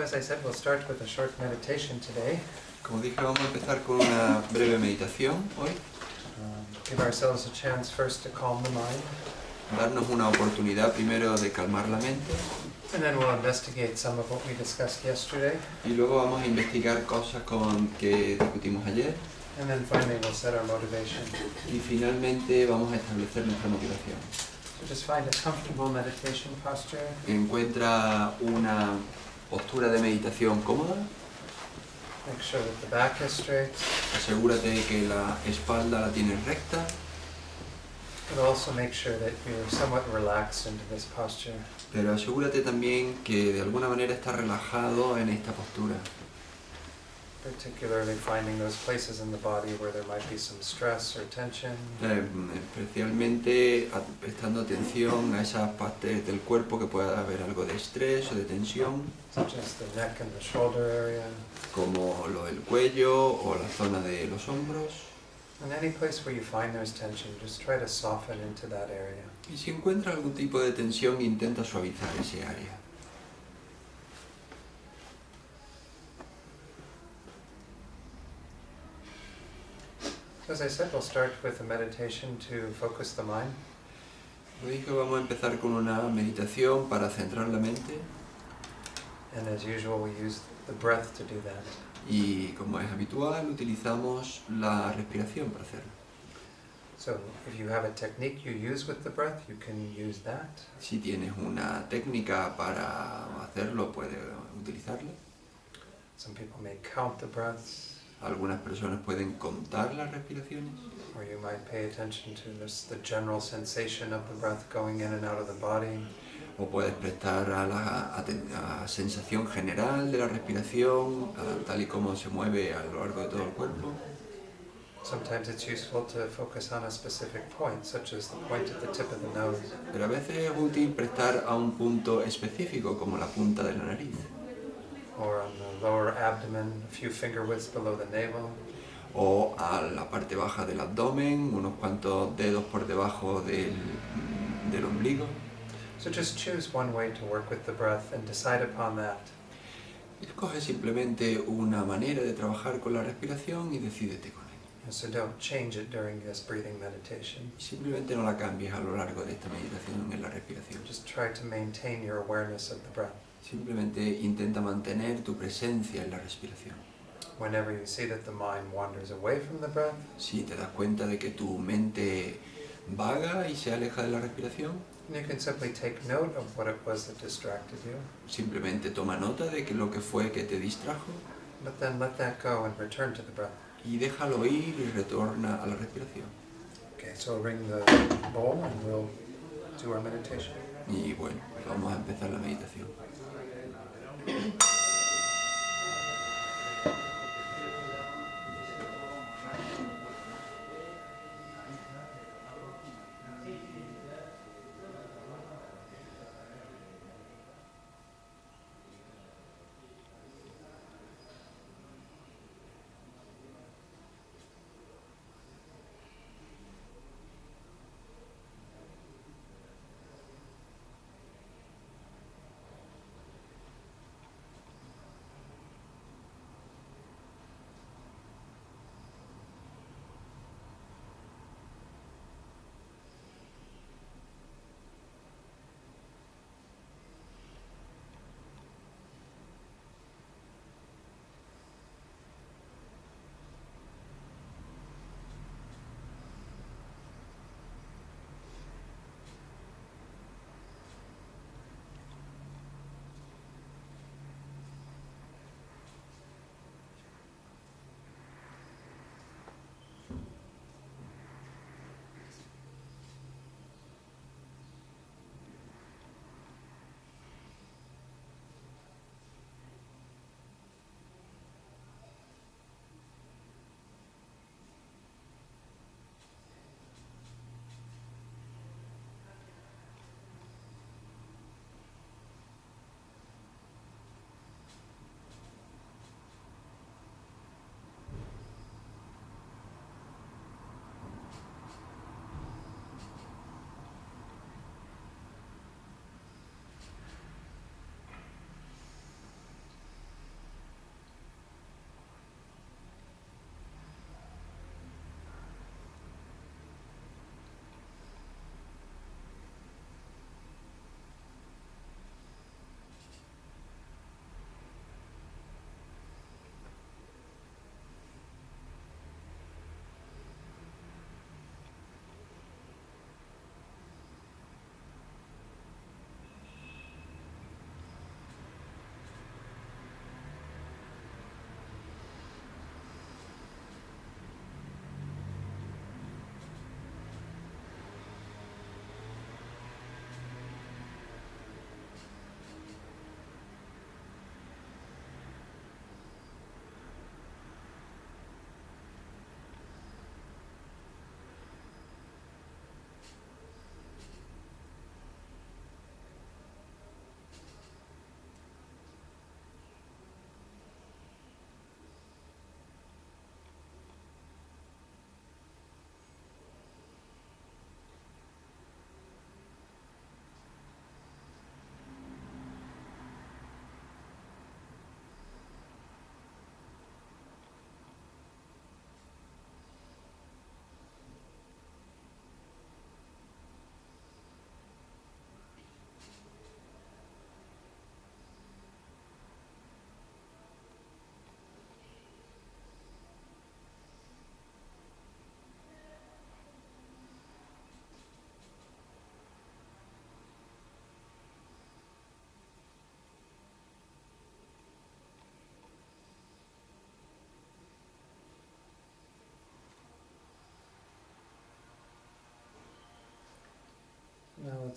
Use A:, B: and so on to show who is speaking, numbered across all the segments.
A: As I said, we'll start with a short meditation today.
B: Como dije, vamos a empezar con una breve meditación hoy.
A: Give ourselves a chance first to calm the mind,
B: Darnos una oportunidad primero de calmar la mente
A: and then we'll investigate some of what we discussed yesterday,
B: y luego vamos a investigar cosas que discutimos ayer
A: and then finally we'll set our motivation.
B: y finalmente vamos a establecer nuestra motivación.
A: So just find a comfortable meditation posture.
B: Encuentra una postura de meditación cómoda,
A: Make sure that the back is straight,
B: asegúrate de que la espalda la tienes recta,
A: but also make sure that you're somewhat relaxed into this posture.
B: pero asegúrate también que de alguna manera estás relajado en esta postura.
A: Particularly finding those places in the body where there might be some stress or tension.
B: Especialmente prestando atención a esas partes del cuerpo que pueda haber algo de estrés o de tensión,
A: Such as the neck and the shoulder area,
B: como lo del cuello o la zona de los hombros.
A: and any place where you find there's tension, just try to soften into that area.
B: Y si encuentras algún tipo de tensión, intenta suavizar ese área.
A: As I said, we'll start with a meditation to focus the mind.
B: Como dije, vamos a empezar con una meditación para centrar la mente
A: And as usual, we use the breath to do that.
B: y, como es habitual, utilizamos la respiración para hacerlo.
A: So if you have a technique you use with the breath, you can use that.
B: Si tienes una técnica para hacerlo, puedes utilizarla.
A: Some people may count the breaths,
B: Algunas personas pueden contar las respiraciones
A: or you might pay attention to the general sensation of the breath going in and out of the body.
B: o puedes prestar a la sensación general de la respiración, tal y como se mueve a lo largo de todo el cuerpo.
A: Sometimes it's useful to focus on a specific point, such as the point at the tip of the nose,
B: Pero a veces es útil prestar a un punto específico, como la punta de la nariz,
A: or on the lower abdomen, a few finger widths below the navel,
B: o a la parte baja del abdomen, unos cuantos dedos por debajo del ombligo.
A: So just choose one way to work with the breath and decide upon that.
B: Escoge simplemente una manera de trabajar con la respiración y decídete con ella.
A: And so don't change it during this breathing meditation.
B: Simplemente no la cambies a lo largo de esta meditación en la respiración.
A: Just try to maintain your awareness of the breath.
B: Simplemente intenta mantener tu presencia en la respiración.
A: Whenever you see that the mind wanders away from the breath,
B: Si te das cuenta de que tu mente vaga y se aleja de la respiración,
A: you can simply take note of what it was that distracted you,
B: simplemente toma nota de que lo que fue que te distrajo
A: but then let that go and return to the breath.
B: y déjalo ir y retorna a la respiración.
A: Okay, so ring the bowl and we'll do our meditation.
B: Y bueno, vamos a empezar la meditación.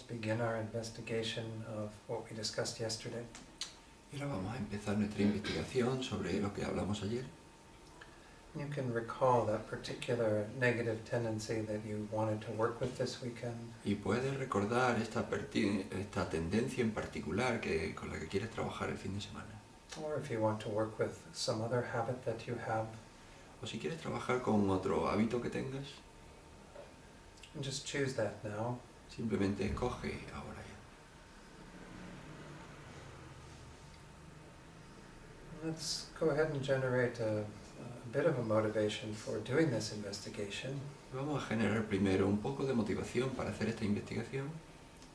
A: let's begin our investigation of what we discussed yesterday.
B: Y ahora vamos a empezar nuestra investigación sobre lo que hablamos ayer.
A: You can recall that particular negative tendency that you wanted to work with this weekend.
B: Y puedes recordar esta tendencia en particular con la que quieres trabajar el fin de semana.
A: Or if you want to work with some other habit that you have,
B: O si quieres trabajar con otro hábito que tengas,
A: and just choose that now.
B: simplemente escoge ahora ya.
A: Let's go ahead and generate a bit of a motivation for doing this investigation,
B: Vamos a generar primero un poco de motivación para hacer esta investigación,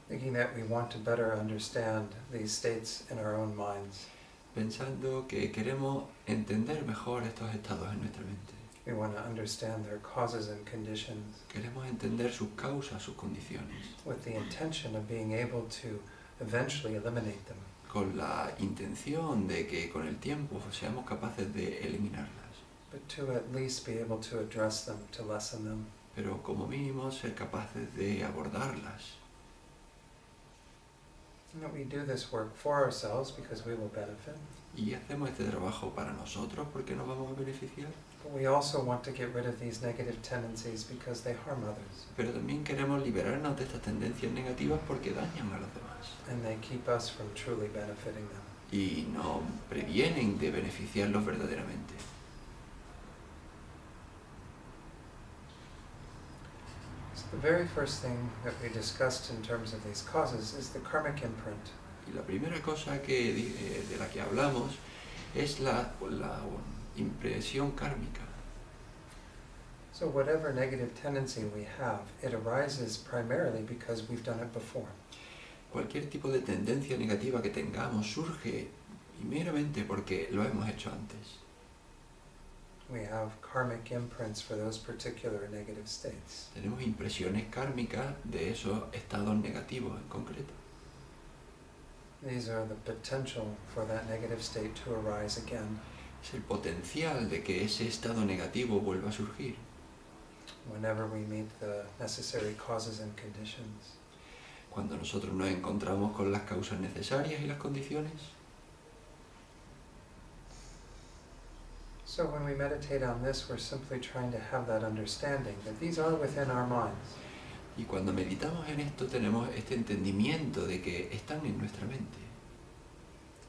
A: thinking that we want to better understand these states in our own minds.
B: pensando que queremos entender mejor estos estados en nuestra mente.
A: We want to understand their causes and conditions
B: Queremos entender sus causas, sus condiciones,
A: with the intention of being able to eventually eliminate them.
B: con la intención de que con el tiempo seamos capaces de eliminarlas,
A: But to at least be able to address them, to lessen them.
B: pero como mínimo ser capaces de abordarlas.
A: And that we do this work for ourselves because we will benefit.
B: Y hacemos este trabajo para nosotros porque nos vamos a beneficiar,
A: But we also want to get rid of these negative tendencies because they harm others.
B: pero también queremos liberarnos de estas tendencias negativas porque dañan a los demás
A: And they keep us from truly benefiting them.
B: y nos previenen de beneficiarlos verdaderamente.
A: So the very first thing that we discussed in terms of these causes is the karmic imprint.
B: Y la primera cosa de la que hablamos es la impresión kármica.
A: So whatever negative tendency we have, it arises primarily because we've done it before.
B: Cualquier tipo de tendencia negativa que tengamos surge primeramente porque lo hemos hecho antes.
A: We have karmic imprints for those particular negative states.
B: Tenemos impresiones kármicas de esos estados negativos en concreto.
A: These are the potential for that negative state to arise again
B: Es el potencial de que ese estado negativo vuelva a surgir
A: whenever we meet the necessary causes and conditions.
B: cuando nosotros nos encontramos con las causas necesarias y las condiciones.
A: So when we meditate on this, we're simply trying to have that understanding that these are within our minds.
B: Y cuando meditamos en esto tenemos este entendimiento de que están en nuestra mente.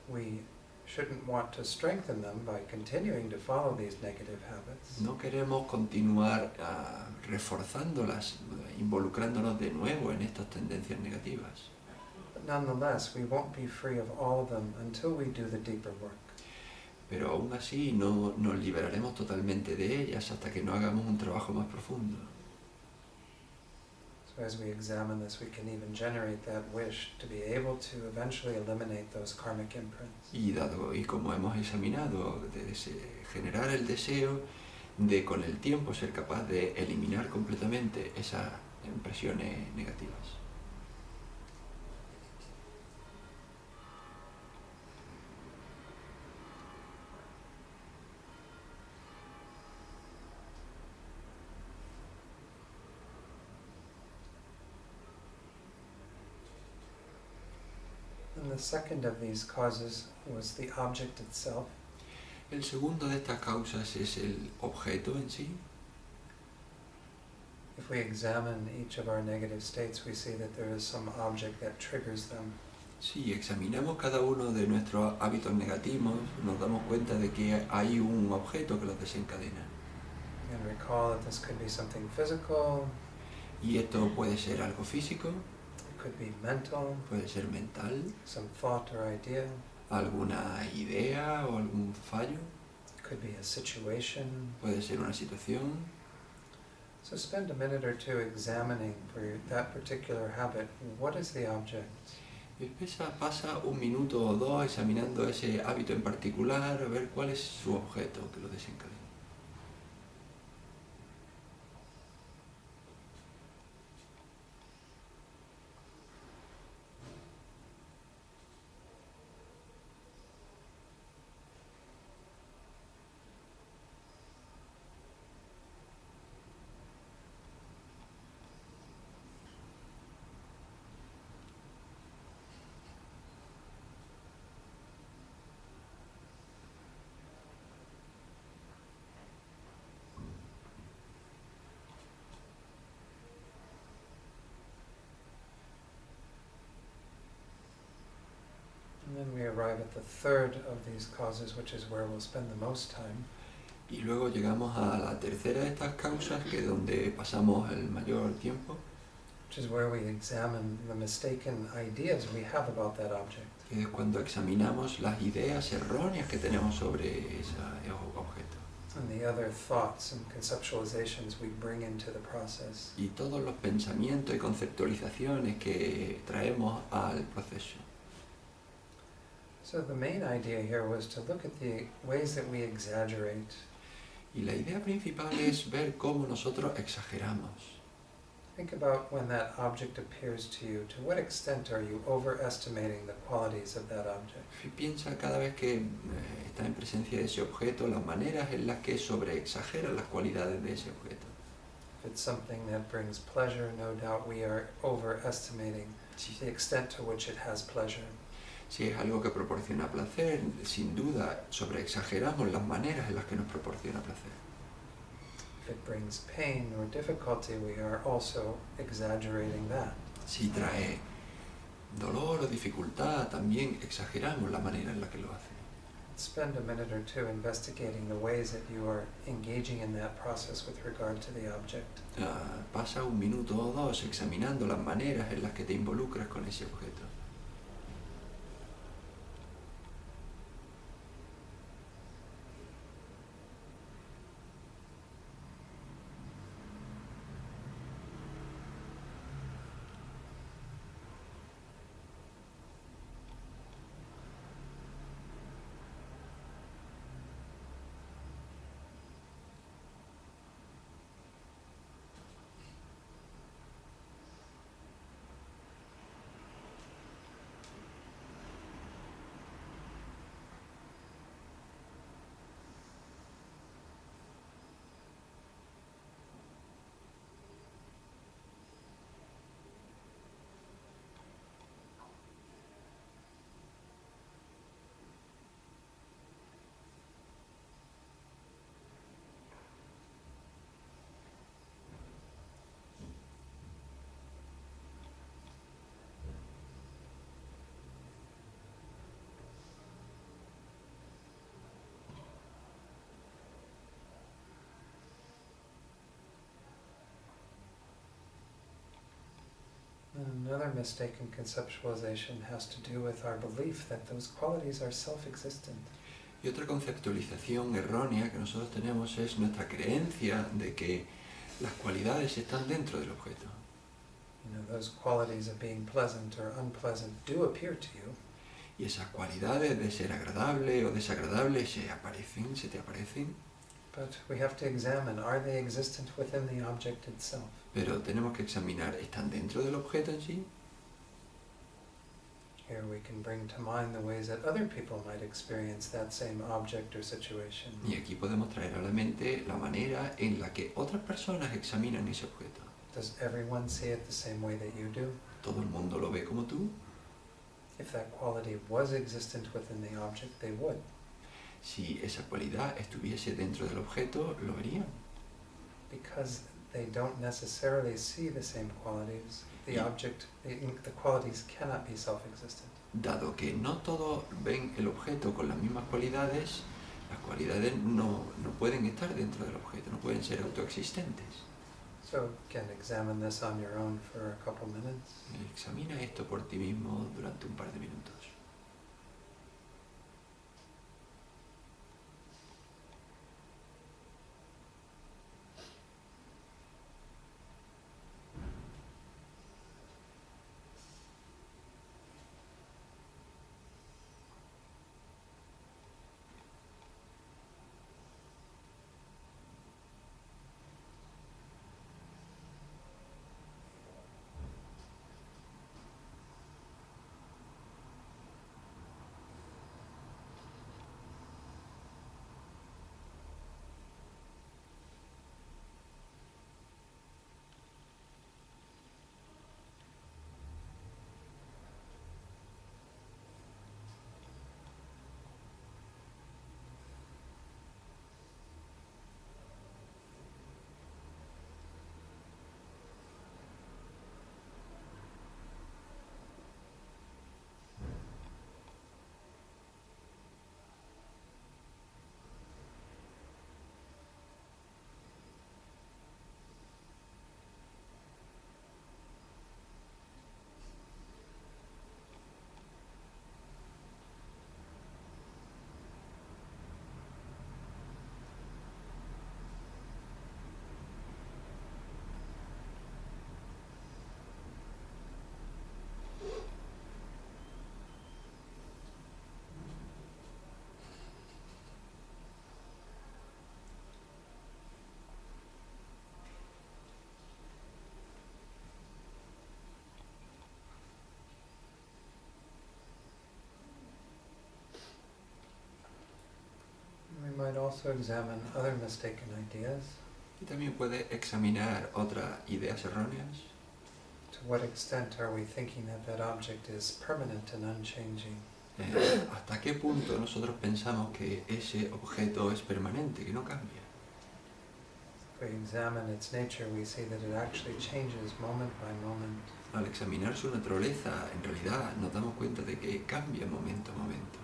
A: We shouldn't want to strengthen them by continuing to follow these negative habits.
B: No queremos continuar reforzándolas, involucrándonos de nuevo en estas tendencias negativas.
A: But nonetheless, we won't be free of all of them until we do the deeper work.
B: Pero aún así no nos liberaremos totalmente de ellas hasta que no hagamos un trabajo más profundo.
A: So as we examine this, we can even generate that wish to be able to eventually eliminate those karmic imprints.
B: Y como hemos examinado, generar el deseo de con el tiempo ser capaz de eliminar completamente esas impresiones negativas.
A: And the second of these causes was the object itself.
B: El segundo de estas causas es el objeto en sí.
A: If we examine each of our negative states, we see that there is some object that triggers them.
B: Si examinamos cada uno de nuestros hábitos negativos, nos damos cuenta de que hay un objeto que los desencadena.
A: And recall that this could be something physical,
B: Y esto puede ser algo físico,
A: it could be mental,
B: puede ser mental,
A: some thought or idea,
B: alguna idea o algún fallo,
A: it could be a situation.
B: puede ser una situación.
A: So spend a minute or two examining for that particular habit, what is the object?
B: Y pasa un minuto o dos examinando ese hábito en particular, a ver cuál es su objeto que lo desencadena.
A: at the third of these causes, which is where we'll spend the most time.
B: Y luego llegamos a la tercera de estas causas, que es donde pasamos el mayor tiempo,
A: Which is where we examine the mistaken ideas we have about that object.
B: que es cuando examinamos las ideas erróneas que tenemos sobre ese objeto.
A: And the other thoughts and conceptualizations we bring into the process.
B: Y todos los pensamientos y conceptualizaciones que traemos al proceso.
A: So the main idea here was to look at the ways that we exaggerate.
B: Y la idea principal es ver cómo nosotros exageramos.
A: Think about when that object appears to you. To what extent are you overestimating the qualities of that object?
B: Piensa cada vez que estás en presencia de ese objeto, las maneras en las que sobreexageras las cualidades de ese objeto.
A: If it's something that brings pleasure, no doubt we are overestimating the extent to which it has pleasure.
B: Si es algo que proporciona placer, sin duda sobreexageramos las maneras en las que nos proporciona placer.
A: If it brings pain or difficulty, we are also exaggerating that.
B: Si trae dolor o dificultad, también exageramos la manera en la que lo hace.
A: Spend a minute or two investigating the ways that you are engaging in that process with regard to the object.
B: Pasa un minuto o dos examinando las maneras en las que te involucras con ese objeto.
A: Another mistaken conceptualization has to do with our belief that those qualities are self-existent.
B: Y otra conceptualización errónea que nosotros tenemos es nuestra creencia de que las cualidades están dentro del objeto.
A: You know, those qualities of being pleasant or unpleasant do appear to you,
B: Y esas cualidades de ser agradable o desagradable se te aparecen,
A: but we have to examine, are they existent within the object itself?
B: pero tenemos que examinar, ¿están dentro del objeto en sí?
A: Here we can bring to mind the ways that other people might experience that same object or situation.
B: Y aquí podemos traer a la mente la manera en la que otras personas examinan ese objeto.
A: Does everyone see it the same way that you do?
B: ¿Todo el mundo lo ve como tú?
A: If that quality was existent within the object, they would.
B: Si esa cualidad estuviese dentro del objeto, lo verían.
A: Because they don't necessarily see the same qualities, the object, the qualities cannot be self-existent.
B: Dado que no todos ven el objeto con las mismas cualidades, las cualidades no pueden estar dentro del objeto, no pueden ser autoexistentes.
A: So again, examine this on your own for a couple minutes.
B: Examina esto por ti mismo durante un par de minutos.
A: might also examine other mistaken ideas.
B: Y también puede examinar otras ideas erróneas.
A: To what extent are we thinking that that object is permanent and unchanging?
B: ¿Hasta qué punto nosotros pensamos que ese objeto es permanente, que no cambia?
A: If we examine its nature, we see that it actually changes moment by moment.
B: Al examinar su naturaleza, en realidad nos damos cuenta de que cambia momento a momento.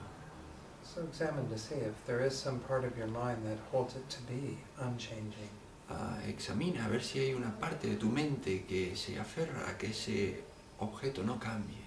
A: So examine to see if there is some part of your mind that holds it to be unchanging.
B: Examina a ver si hay una parte de tu mente que se aferra a que ese objeto no cambie.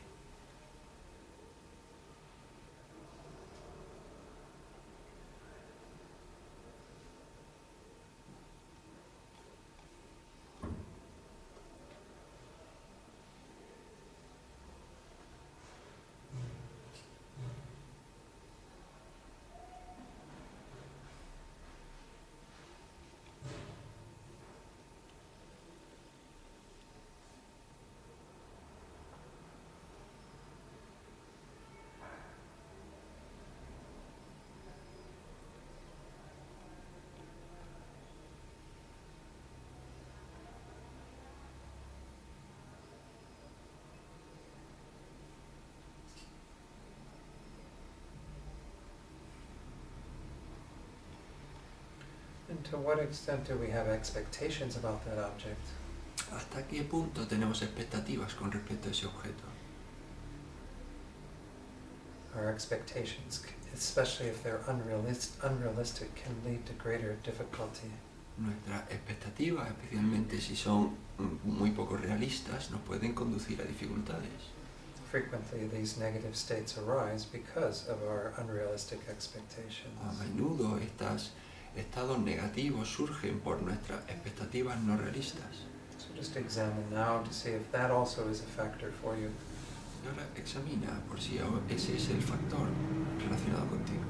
A: And to what extent do we have expectations about that object?
B: ¿Hasta qué punto tenemos expectativas con respecto a ese objeto?
A: Our expectations, especially if they're unrealistic, can lead to greater difficulty.
B: Nuestras expectativas, especialmente si son muy poco realistas, nos pueden conducir a dificultades.
A: Frequently, these negative states arise because of our unrealistic expectations.
B: A menudo estos estados negativos surgen por nuestras expectativas no realistas.
A: So just examine now to see if that also is a factor for you.
B: Y ahora examina por si ese es el factor relacionado contigo.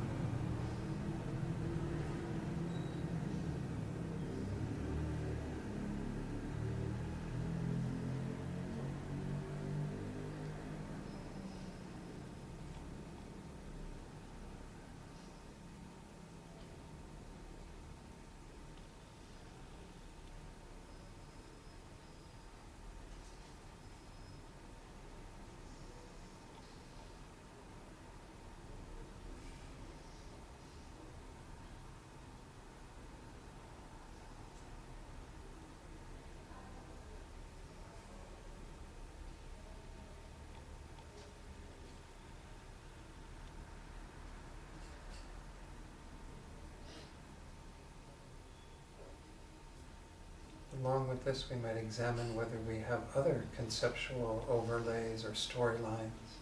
A: Along with this, we might examine whether we have other conceptual overlays or storylines.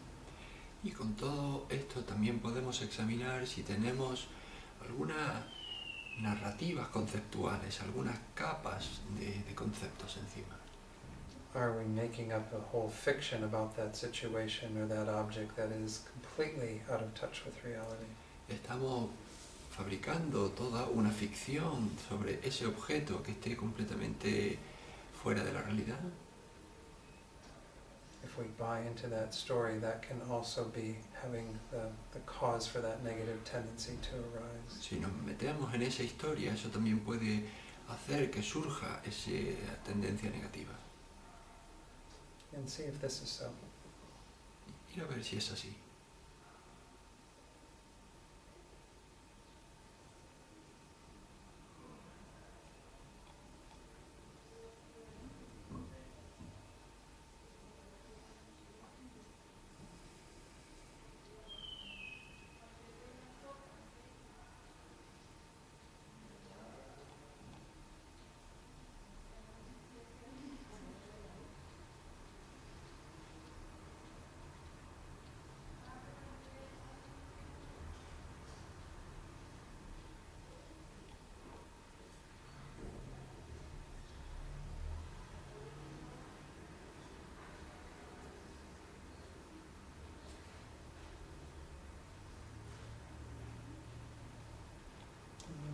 B: Y con todo esto también podemos examinar si tenemos algunas narrativas conceptuales, algunas capas de conceptos encima.
A: Are we making up a whole fiction about that situation or that object that is completely out of touch with reality?
B: Estamos fabricando toda una ficción sobre ese objeto que esté completamente fuera de la realidad.
A: If we buy into that story, that can also be having the cause for that negative tendency to arise.
B: Si nos metemos en esa historia, eso también puede hacer que surja esa tendencia negativa.
A: And see if this is so.
B: Ir a ver si es así.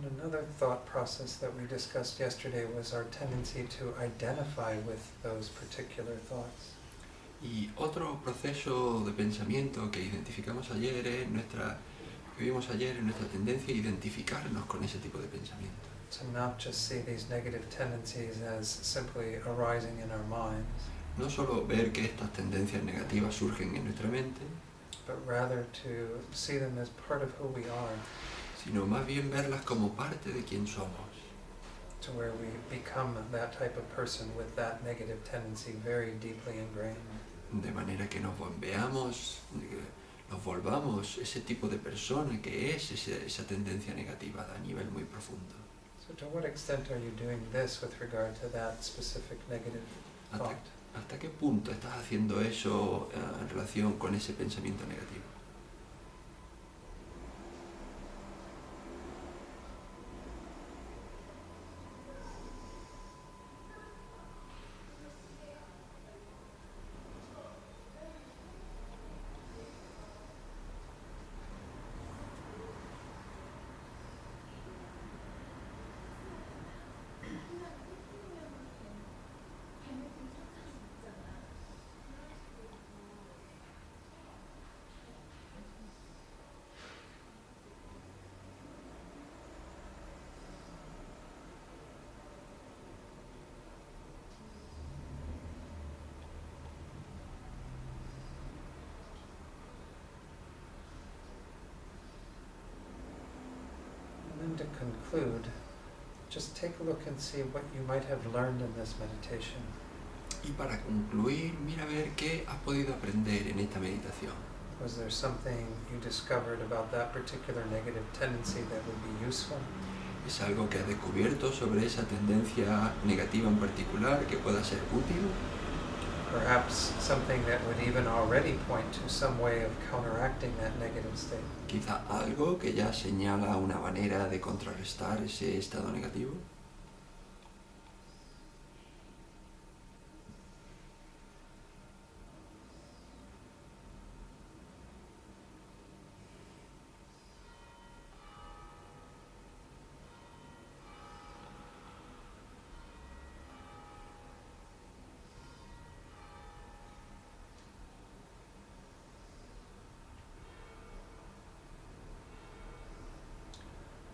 A: And another thought process that we discussed yesterday was our tendency to identify with those particular thoughts.
B: Y otro proceso de pensamiento que identificamos ayer es nuestra Vivimos ayer en nuestra tendencia a identificarnos con ese tipo de pensamiento.
A: To not just see these negative tendencies as simply arising in our minds,
B: No solo ver que estas tendencias negativas surgen en nuestra mente,
A: but rather to see them as part of who we are,
B: sino más bien verlas como parte de quién somos,
A: to where we become that type of person with that negative tendency very deeply ingrained.
B: de manera que nos volvamos ese tipo de persona que es esa tendencia negativa a nivel muy profundo.
A: So to what extent are you doing this with regard to that specific negative
B: ¿Hasta,
A: thought?
B: hasta qué punto estás haciendo eso en relación con ese pensamiento negativo?
A: And then to conclude, just take a look and see what you might have learned in this meditation.
B: Y para concluir, mira a ver qué has podido aprender en esta meditación.
A: Was there something you discovered about that particular negative tendency that would be useful?
B: ¿Es algo que has descubierto sobre esa tendencia negativa en particular que pueda ser útil?
A: Perhaps something that would even already point to some way of counteracting that negative state.
B: Quizá algo que ya señala una manera de contrarrestar ese estado negativo.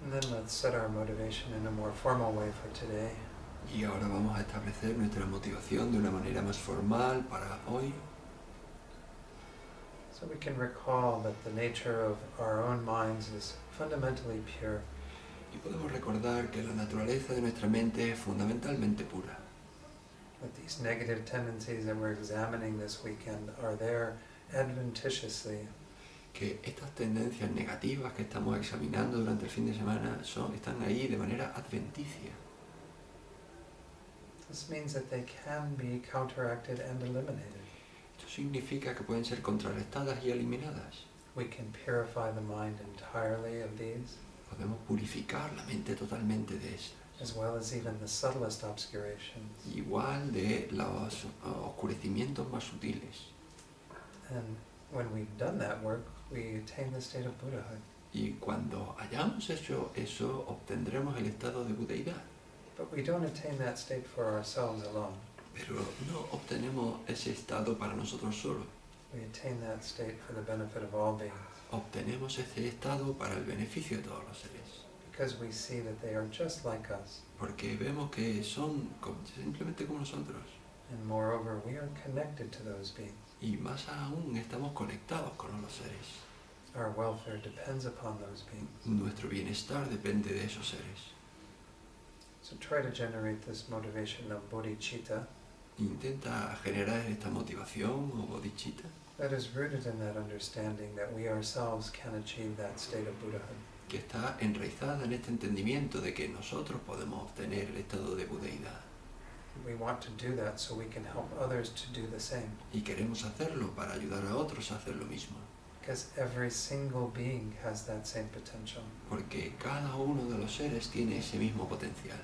A: And then let's set our motivation in a more formal way for today.
B: Y ahora vamos a establecer nuestra motivación de una manera más formal para hoy.
A: So we can recall that the nature of our own minds is fundamentally pure.
B: Y podemos recordar que la naturaleza de nuestra mente es fundamentalmente pura.
A: That these negative tendencies that we're examining this weekend are there adventitiously,
B: Que estas tendencias negativas que estamos examinando durante el fin de semana están ahí de manera adventicia.
A: This means that they can be counteracted and eliminated.
B: Esto significa que pueden ser contrarrestadas y eliminadas.
A: We can purify the mind entirely of these,
B: Podemos purificar la mente totalmente de estas.
A: as well as even the subtlest obscurations.
B: Igual de los oscurecimientos más sutiles.
A: And when we've done that work, we attain the state of Buddhahood.
B: Y cuando hayamos hecho eso, obtendremos el estado de budeidad.
A: But we don't attain that state for ourselves alone.
B: Pero no obtenemos ese estado para nosotros solos.
A: We attain that state for the benefit of all beings,
B: Obtenemos ese estado para el beneficio de todos los seres.
A: because we see that they are just like us.
B: Porque vemos que son simplemente como nosotros.
A: And moreover, we are connected to those beings.
B: Y más aún estamos conectados con los seres.
A: Our welfare depends upon those beings.
B: Nuestro bienestar depende de esos seres.
A: So try to generate this motivation of bodhicitta
B: Intenta generar esta motivación o bodhicitta
A: that is rooted in that understanding that we ourselves can achieve that state of Buddhahood.
B: que está enraizada en este entendimiento de que nosotros podemos obtener el estado de budeidad.
A: We want to do that so we can help others to do the same,
B: Y queremos hacerlo para ayudar a otros a hacer lo mismo.
A: because every single being has that same potential.
B: Porque cada uno de los seres tiene ese mismo potencial.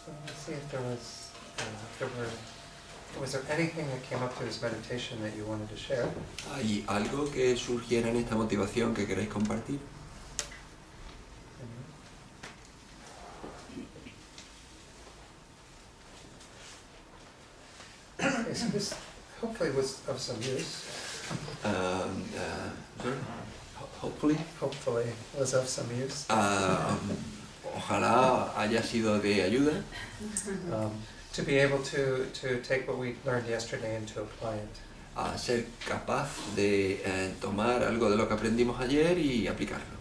A: So let's see if there were Was there anything that came up through this meditation that you wanted to share?
B: ¿Hay algo que surgiera en esta motivación que queráis compartir?
A: Okay, so this hopefully was of some use.
B: Sorry? Hopefully.
A: Hopefully was of some use.
B: Ojalá haya sido de ayuda.
A: To be able to take what we learned yesterday and to apply it.
B: A ser capaz de tomar algo de lo que aprendimos ayer y aplicarlo.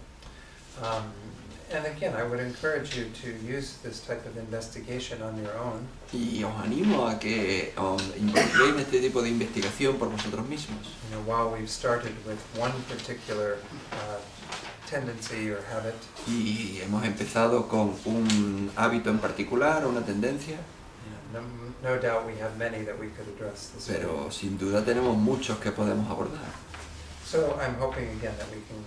A: And again, I would encourage you to use this type of investigation on your own.
B: Y os animo a que involucréis en este tipo de investigación por vosotros mismos.
A: You know, while we've started with one particular tendency or habit,
B: Y hemos empezado con un hábito en particular, una tendencia,
A: no doubt we have many that we could address this way.
B: pero sin duda tenemos muchos que podemos abordar.
A: So I'm hoping again that we can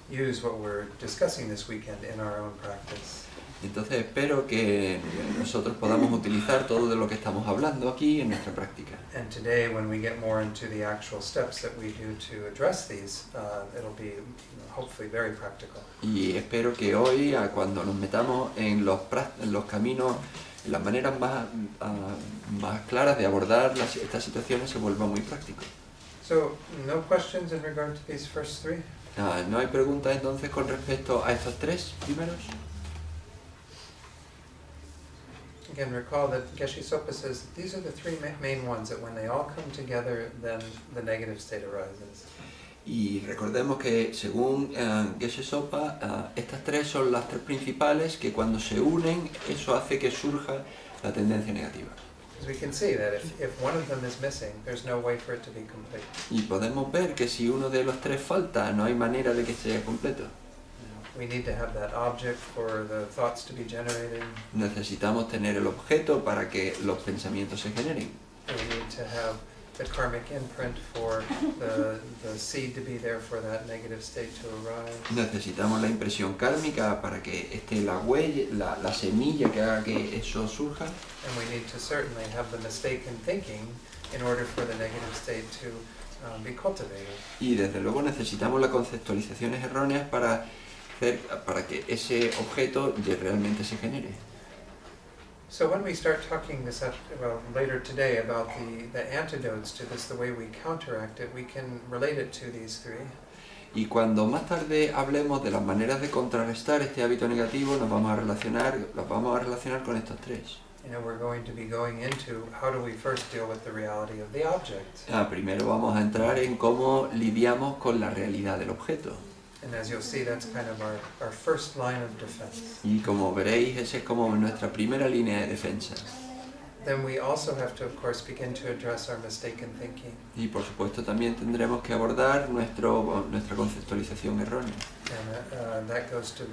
A: use what we're discussing this weekend in our own practice.
B: Entonces espero que nosotros podamos utilizar todo de lo que estamos hablando aquí en nuestra práctica.
A: And today, when we get more into the actual steps that we do to address these, it'll be hopefully very practical.
B: Y espero que hoy, cuando nos metamos en los caminos, en las maneras más claras de abordar estas situaciones, se vuelva muy práctico.
A: So, no questions in regard to these first three?
B: ¿No hay preguntas entonces con respecto a estos tres primeros?
A: Again, recall that Geshe-Sopa says that these are the three main ones, that when they all come together, then the negative state arises.
B: Y recordemos que según Geshe-Sopa, estas tres son las tres principales, que cuando se unen, eso hace que surja la tendencia negativa.
A: As we can see that if one of them is missing, there's no way for it to be complete.
B: Y podemos ver que si uno de los tres falta, no hay manera de que sea completo.
A: We need to have that object for the thoughts to be generated.
B: Necesitamos tener el objeto para que los pensamientos se generen.
A: We need to have the karmic imprint for the seed to be there for that negative state to arise.
B: Necesitamos la impresión kármica para que esté la huella, la semilla que haga que eso surja.
A: And we need to certainly have the mistaken thinking in order for the negative state to be cultivated.
B: Y desde luego necesitamos las conceptualizaciones erróneas para que ese objeto realmente se genere.
A: So when we start talking later today about the antidotes to this, the way we counteract it, we can relate it to these three.
B: Y cuando más tarde hablemos de las maneras de contrarrestar este hábito negativo, los vamos a relacionar con estos tres.
A: You know, we're going to be going into how do we first deal with the reality of the object.
B: Primero vamos a entrar en cómo lidiamos con la realidad del objeto.
A: And as you'll see, that's kind of our first line of defense.
B: Y como veréis, esa es como nuestra primera línea de defensa.
A: Then we also have to, of course, begin to address our mistaken thinking.
B: Y por supuesto también tendremos que abordar nuestra conceptualización errónea.
A: And that goes to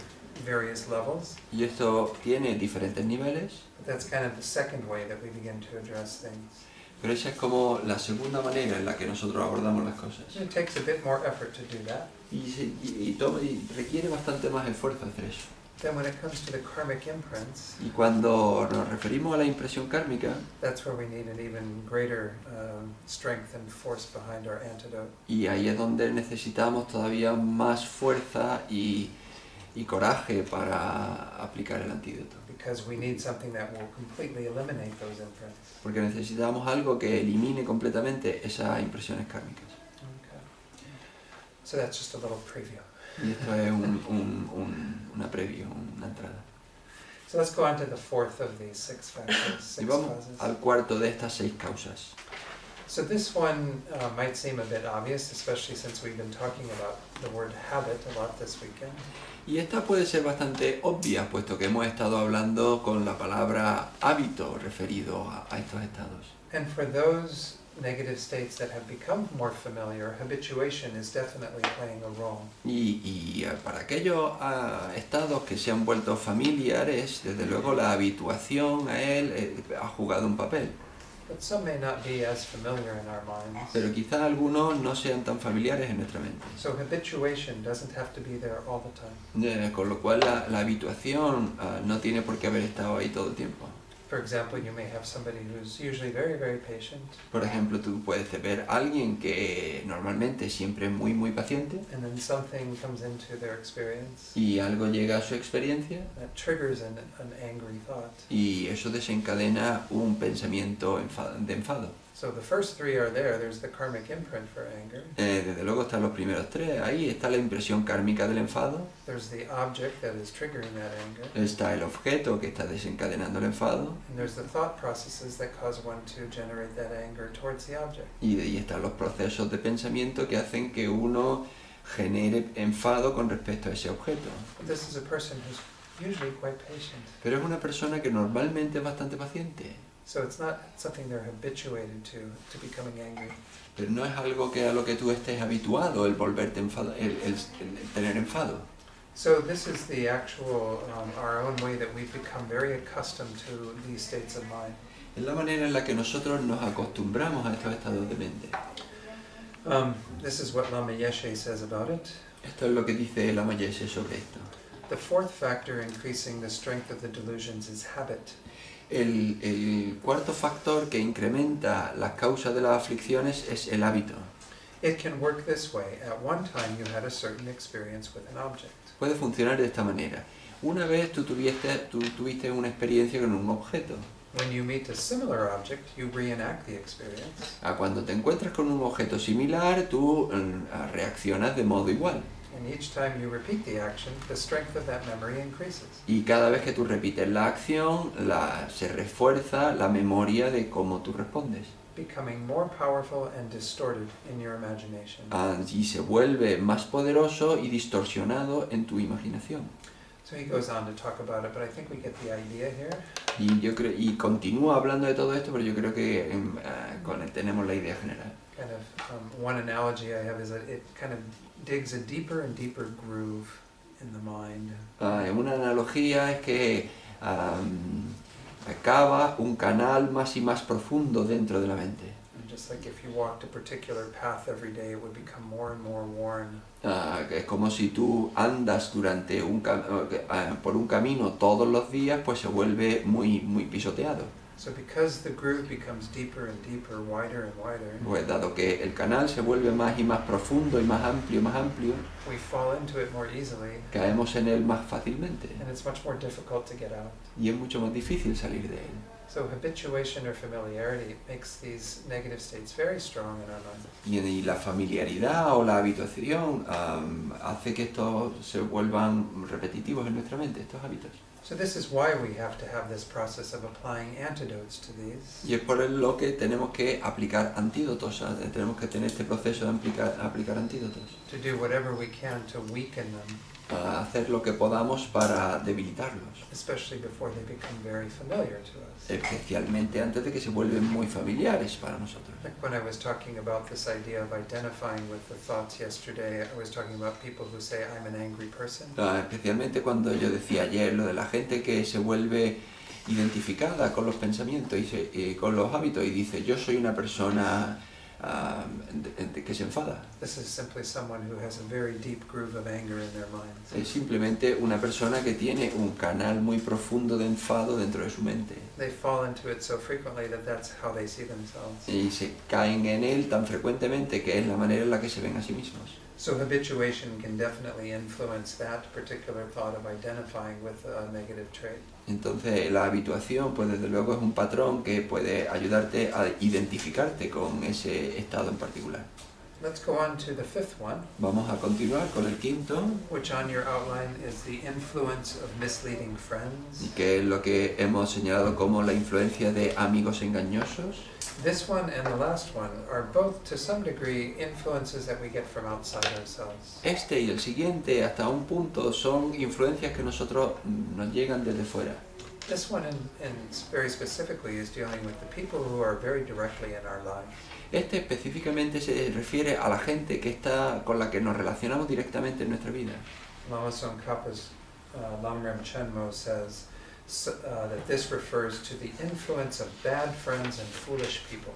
A: various levels.
B: Y esto tiene diferentes niveles,
A: But that's kind of the second way that we begin to address things.
B: pero esa es como la segunda manera en la que nosotros abordamos las cosas.
A: And it takes a bit more effort to do that.
B: Y requiere bastante más esfuerzo hacer eso.
A: Then when it comes to the karmic imprints,
B: Y cuando nos referimos a la impresión kármica,
A: that's where we need an even greater strength and force behind our antidote.
B: y ahí es donde necesitamos todavía más fuerza y coraje para aplicar el antídoto.
A: Because we need something that will completely eliminate those imprints.
B: Porque necesitamos algo que elimine completamente esas impresiones kármicas.
A: Okay. So that's just a little preview.
B: Y esto es una preview, una entrada.
A: So let's go on to the fourth of these six factors,
B: Y
A: six
B: vamos
A: causes.
B: al cuarto de estas 6 causas.
A: So this one might seem a bit obvious, especially since we've been talking about the word habit a lot this weekend.
B: Y esta puede ser bastante obvia, puesto que hemos estado hablando con la palabra hábito referido a estos estados.
A: And for those negative states that have become more familiar, habituation is definitely playing a role.
B: Y para aquellos estados que se han vuelto familiares, desde luego la habituación a él ha jugado un papel.
A: But some may not be as familiar in our minds.
B: Pero quizá algunos no sean tan familiares en nuestra mente.
A: So habituation doesn't have to be there all the time.
B: Con lo cual la habituación no tiene por qué haber estado ahí todo el tiempo.
A: For example, you may have somebody who's usually very, very patient,
B: Por ejemplo, tú puedes ver a alguien que normalmente siempre es muy paciente
A: and then something comes into their experience
B: y algo llega a su experiencia
A: that triggers an angry thought.
B: y eso desencadena un pensamiento de enfado.
A: So the first three are there. There's the karmic imprint for anger.
B: Desde luego están los primeros tres, ahí está la impresión kármica del enfado,
A: There's the object that is triggering that anger.
B: está el objeto que está desencadenando el enfado
A: And there's the thought processes that cause one to generate that anger towards the object.
B: y de ahí están los procesos de pensamiento que hacen que uno genere enfado con respecto a ese objeto.
A: But this is a person who's usually quite patient.
B: Pero es una persona que normalmente es bastante paciente,
A: So it's not something they're habituated to becoming angry.
B: pero no es algo que a lo que tú estés habituado el volverte enfado, el tener enfado.
A: So this is the actual, our own way that we've become very accustomed to these states of mind.
B: Es la manera en la que nosotros nos acostumbramos a estos estados de mente.
A: This is what Lama Yeshe says about it.
B: Esto es lo que dice Lama Yeshe sobre esto.
A: The fourth factor increasing the strength of the delusions is habit.
B: El cuarto factor que incrementa las causas de las aflicciones es el hábito.
A: It can work this way. At one time you had a certain experience with an object.
B: Puede funcionar de esta manera. Una vez tú tuviste una experiencia con un objeto.
A: When you meet a similar object, you reenact the experience.
B: Cuando te encuentras con un objeto similar, tú reaccionas de modo igual.
A: And each time you repeat the action, the strength of that memory increases.
B: Y cada vez que tú repites la acción, se refuerza la memoria de cómo tú respondes.
A: Becoming more powerful and distorted in your imagination.
B: Y se vuelve más poderoso y distorsionado en tu imaginación.
A: So he goes on to talk about it, but I think we get the idea here.
B: Y continúa hablando de todo esto, pero yo creo que tenemos la idea general.
A: Kind of one analogy I have is that it kind of digs a deeper and deeper groove in the mind.
B: Una analogía es que cava un canal más y más profundo dentro de la mente.
A: And just like if you walked a particular path every day, it would become more and more worn.
B: Es como si tú andas durante por un camino todos los días, pues se vuelve muy pisoteado.
A: So because the groove becomes deeper and deeper, wider and wider,
B: Pues dado que el canal se vuelve más y más profundo y más amplio,
A: we fall into it more easily,
B: caemos en él más fácilmente
A: and it's much more difficult to get out.
B: y es mucho más difícil salir de él.
A: So habituation or familiarity makes these negative states very strong in our mind.
B: Y la familiaridad o la habituación hace que estos se vuelvan repetitivos en nuestra mente, estos hábitos.
A: So this is why we have to have this process of applying antidotes to these.
B: Y es por lo que tenemos que aplicar antídotos, tenemos que tener este proceso de aplicar antídotos.
A: To do whatever we can to weaken them,
B: Hacer lo que podamos para debilitarlos,
A: especially before they become very familiar to us.
B: especialmente antes de que se vuelven muy familiares para nosotros.
A: Like when I was talking about this idea of identifying with the thoughts yesterday, I was talking about people who say, I'm an angry person.
B: Especialmente cuando yo decía ayer lo de la gente que se vuelve identificada con los pensamientos y con los hábitos y dice, yo soy una persona que se enfada.
A: This is simply someone who has a very deep groove of anger in their minds.
B: Es simplemente una persona que tiene un canal muy profundo de enfado dentro de su mente.
A: They fall into it so frequently that that's how they see themselves.
B: Y se caen en él tan frecuentemente que es la manera en la que se ven a sí mismos.
A: So habituation can definitely influence that particular thought of identifying with a negative trait.
B: Entonces la habituación, pues desde luego es un patrón que puede ayudarte a identificarte con ese estado en particular.
A: Let's go on to the fifth one,
B: Vamos a continuar con el quinto,
A: which on your outline is the influence of misleading friends.
B: que es lo que hemos señalado como la influencia de amigos engañosos.
A: This one and the last one are both to some degree influences that we get from outside ourselves.
B: Este y el siguiente, hasta un punto, son influencias que nosotros nos llegan desde fuera.
A: This one very specifically is dealing with the people who are very directly in our lives.
B: Este específicamente se refiere a la gente que está con la que nos relacionamos directamente en nuestra vida.
A: Lama Tsongkhapa's Lamrim Chenmo says that this refers to the influence of bad friends and foolish people.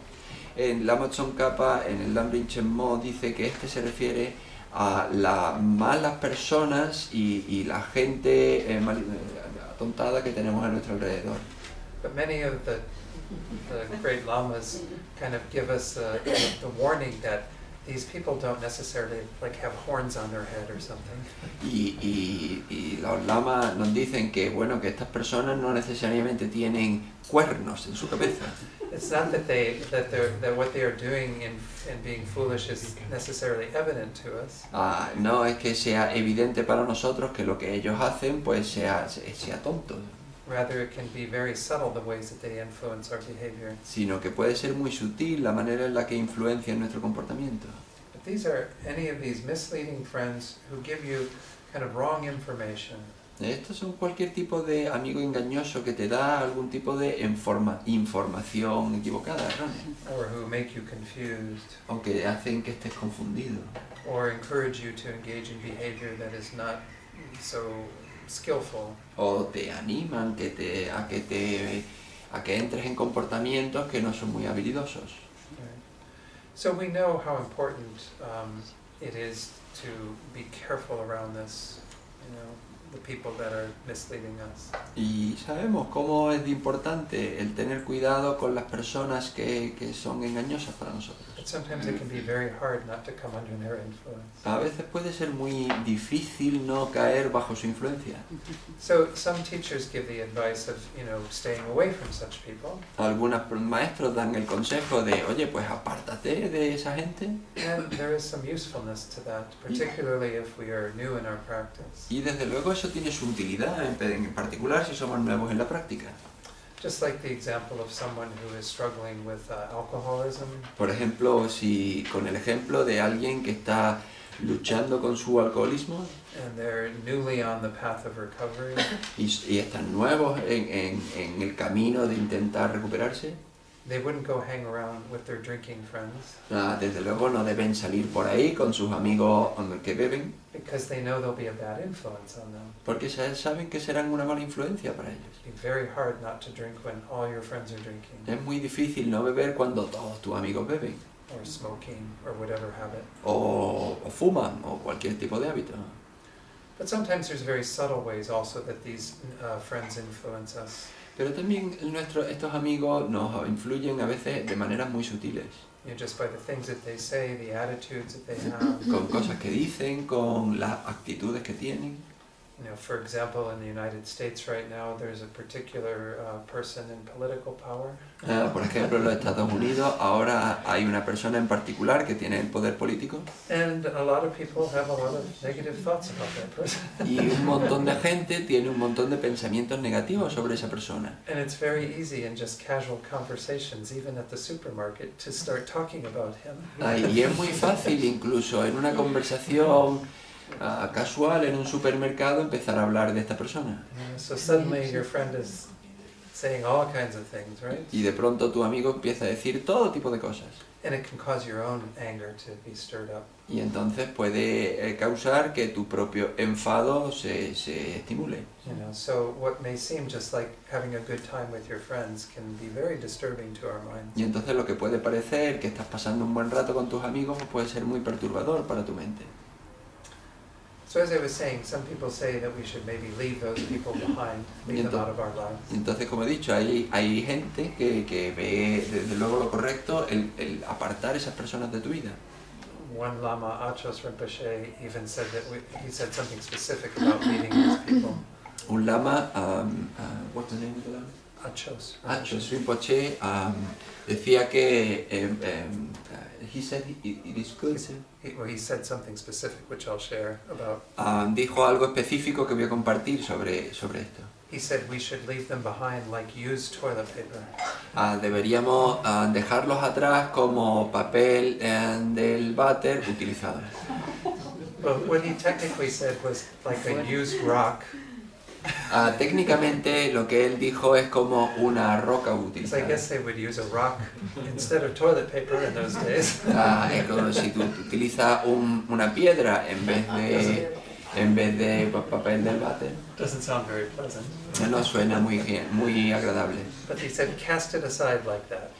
B: En Lama Tsongkhapa, en el Lamrim Chenmo, dice que este se refiere a las malas personas y la gente atontada que tenemos a nuestro alrededor.
A: But many of the great lamas kind of give us the warning that these people don't necessarily like have horns on their head or something.
B: Y los lamas nos dicen que, bueno, que estas personas no necesariamente tienen cuernos en su cabeza.
A: It's not that what they are doing in being foolish is necessarily evident to us.
B: No es que sea evidente para nosotros que lo que ellos hacen pues sea tonto,
A: Rather, it can be very subtle the ways that they influence our behavior.
B: sino que puede ser muy sutil la manera en la que influencia nuestro comportamiento.
A: But these are any of these misleading friends who give you kind of wrong information.
B: Estos son cualquier tipo de amigo engañoso que te da algún tipo de información equivocada, errónea,
A: Or who make you confused,
B: o que hacen que estés confundido,
A: or encourage you to engage in behavior that is not so skillful.
B: o te animan a que entres en comportamientos que no son muy habilidosos.
A: Right. So we know how important it is to be careful around this, the people that are misleading us.
B: Y sabemos cómo es de importante el tener cuidado con las personas que son engañosas para nosotros.
A: But sometimes it can be very hard not to come under their influence.
B: A veces puede ser muy difícil no caer bajo su influencia.
A: So some teachers give the advice of, staying away from such people.
B: Algunos maestros dan el consejo de, oye, pues apártate de esa gente.
A: And there is some usefulness to that, particularly if we are new in our practice.
B: Y desde luego eso tiene su utilidad, en particular si somos nuevos en la práctica.
A: Just like the example of someone who is struggling with alcoholism.
B: Por ejemplo, con el ejemplo de alguien que está luchando con su alcoholismo
A: And they're newly on the path of recovery.
B: y están nuevos en el camino de intentar recuperarse.
A: They wouldn't go hang around with their drinking friends
B: Desde luego no deben salir por ahí con sus amigos que beben,
A: because they know there'll be a bad influence on them.
B: porque saben que serán una mala influencia para ellos.
A: It'd be very hard not to drink when all your friends are drinking,
B: Es muy difícil no beber cuando todos tus amigos beben,
A: or smoking, or whatever habit.
B: o fuman, o cualquier tipo de hábito.
A: But sometimes there's very subtle ways also that these friends influence us.
B: Pero también estos amigos nos influyen a veces de maneras muy sutiles,
A: Just by the things that they say, the attitudes that they have.
B: con cosas que dicen, con las actitudes que tienen.
A: For example, in the United States right now, there's a particular person in political power.
B: Por ejemplo, en los Estados Unidos ahora hay una persona en particular que tiene el poder político
A: And a lot of people have a lot of negative thoughts about that person.
B: y un montón de gente tiene un montón de pensamientos negativos sobre esa persona.
A: And it's very easy in just casual conversations, even at the supermarket, to start talking about him.
B: Y es muy fácil incluso en una conversación casual en un supermercado empezar a hablar de esta persona.
A: So suddenly your friend is saying all kinds of things, right?
B: Y de pronto tu amigo empieza a decir todo tipo de cosas.
A: And it can cause your own anger to be stirred up.
B: Y entonces puede causar que tu propio enfado se estimule.
A: So what may seem just like having a good time with your friends can be very disturbing to our minds.
B: Y entonces lo que puede parecer que estás pasando un buen rato con tus amigos puede ser muy perturbador para tu mente.
A: So as I was saying, some people say that we should maybe leave those people behind, leave them out of our lives.
B: Entonces, como he dicho, hay gente que ve desde luego lo correcto el apartar esas personas de tu vida.
A: One Lama, Achos Rinpoche, even said that he said something specific about leaving these people.
B: Un lama, what's the name of the lama?
A: Achos.
B: Rinpoche decía que he said it is good.
A: He said something specific which I'll share about.
B: Dijo algo específico que voy a compartir sobre esto.
A: He said we should leave them behind like used toilet paper.
B: Deberíamos dejarlos atrás como papel del váter utilizado.
A: But what he technically said was like a used rock.
B: Técnicamente lo que él dijo es como una roca
A: Because I
B: utilizada.
A: guess they would use a rock instead of toilet paper in those days.
B: Es como si tú utilizas una piedra en vez de papel del váter.
A: Doesn't sound very pleasant.
B: No suena muy agradable.
A: But he said cast it aside like that.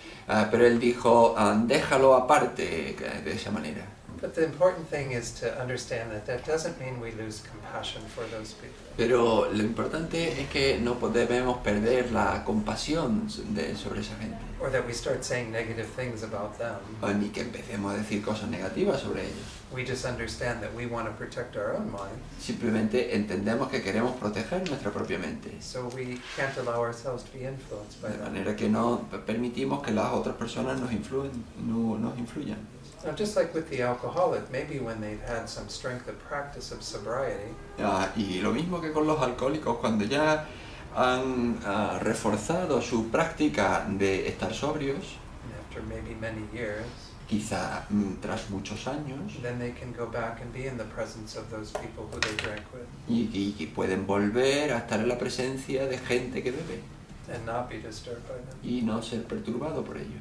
B: Pero él dijo, déjalo aparte de esa manera.
A: But the important thing is to understand that that doesn't mean we lose compassion for those people.
B: Pero lo importante es que no debemos perder la compasión sobre esa gente,
A: Or that we start saying negative things about them.
B: ni que empecemos a decir cosas negativas sobre ellos.
A: We just understand that we want to protect our own mind,
B: Simplemente entendemos que queremos proteger nuestra propia mente,
A: so we can't allow ourselves to be influenced by
B: de
A: them.
B: manera que no permitimos que las otras personas nos influyan.
A: Now, just like with the alcoholic, maybe when they've had some strength of practice of sobriety,
B: Y lo mismo que con los alcohólicos, cuando ya han reforzado su práctica de estar sobrios,
A: and after maybe many years,
B: quizá tras muchos años,
A: then they can go back and be in the presence of those people who they drank with
B: y pueden volver a estar en la presencia de gente que bebe
A: and not be disturbed by them.
B: y no ser perturbado por ello.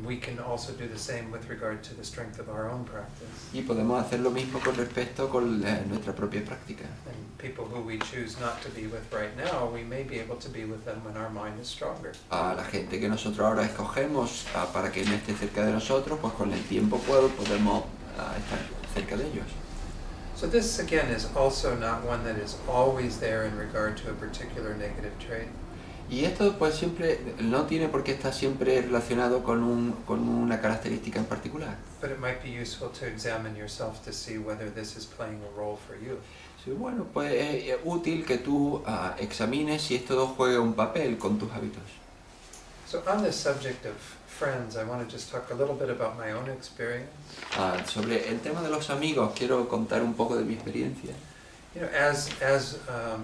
A: We can also do the same with regard to the strength of our own practice.
B: Y podemos hacer lo mismo con respecto con nuestra propia práctica.
A: And people who we choose not to be with right now, we may be able to be with them when our mind is stronger.
B: A la gente que nosotros ahora escogemos para que no esté cerca de nosotros, pues con el tiempo podemos estar cerca de ellos.
A: So this again is also not one that is always there in regard to a particular negative trait.
B: Y esto pues siempre no tiene por qué estar siempre relacionado con una característica en particular.
A: But it might be useful to examine yourself to see whether this is playing a role for you.
B: Sí, bueno, pues es útil que tú examines si esto juega un papel con tus hábitos.
A: So on this subject of friends, I want to just talk a little bit about my own experience.
B: Sobre el tema de los amigos, quiero contar un poco de mi experiencia.
A: You know, as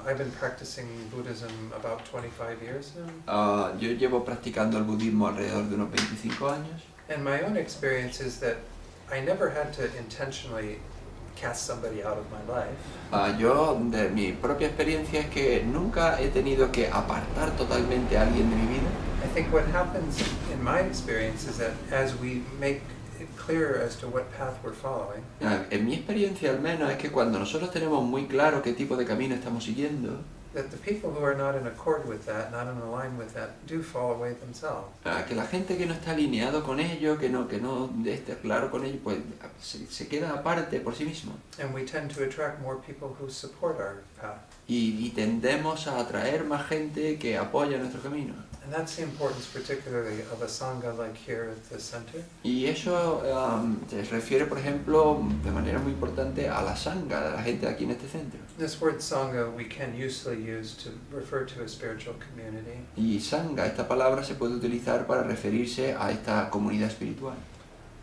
A: I've been practicing Buddhism about 25 years now,
B: Yo llevo practicando el budismo alrededor de unos 25 años.
A: and my own experience is that I never had to intentionally cast somebody out of my life.
B: Yo, de mi propia experiencia, es que nunca he tenido que apartar totalmente a alguien de mi vida.
A: I think what happens in my experience is that as we make it clear as to what path we're following,
B: En mi experiencia al menos es que cuando nosotros tenemos muy claro qué tipo de camino estamos siguiendo,
A: that the people who are not in accord with that, not in line with that, do fall away themselves.
B: que la gente que no está alineado con ello, que no esté claro con ello, pues se queda aparte por sí mismo.
A: And we tend to attract more people who support our path.
B: Y tendemos a atraer más gente que apoya nuestro camino.
A: And that's the importance particularly of a sangha like here at the center.
B: Y eso se refiere, por ejemplo, de manera muy importante a la sangha, a la gente aquí en este centro.
A: This word sangha we can usually use to refer to a spiritual community.
B: Y sangha, esta palabra se puede utilizar para referirse a esta comunidad espiritual.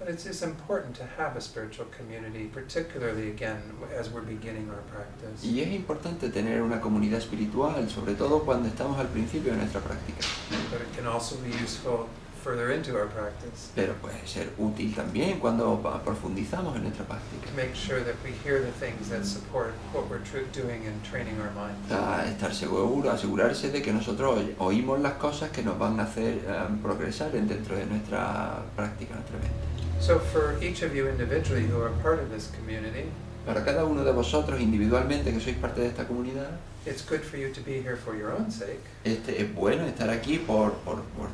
A: But it's important to have a spiritual community, particularly again as we're beginning our practice.
B: Y es importante tener una comunidad espiritual, sobre todo cuando estamos al principio de nuestra práctica.
A: But it can also be useful further into our practice
B: Pero puede ser útil también cuando profundizamos en nuestra práctica.
A: to make sure that we hear the things that support what we're doing in training our mind.
B: Estar seguro, asegurarse de que nosotros oímos las cosas que nos van a hacer progresar dentro de nuestra práctica, nuestra mente.
A: So for each of you individually who are part of this community,
B: Para cada uno de vosotros individualmente que sois parte de esta comunidad,
A: it's good for you to be here for your own sake,
B: es bueno estar aquí por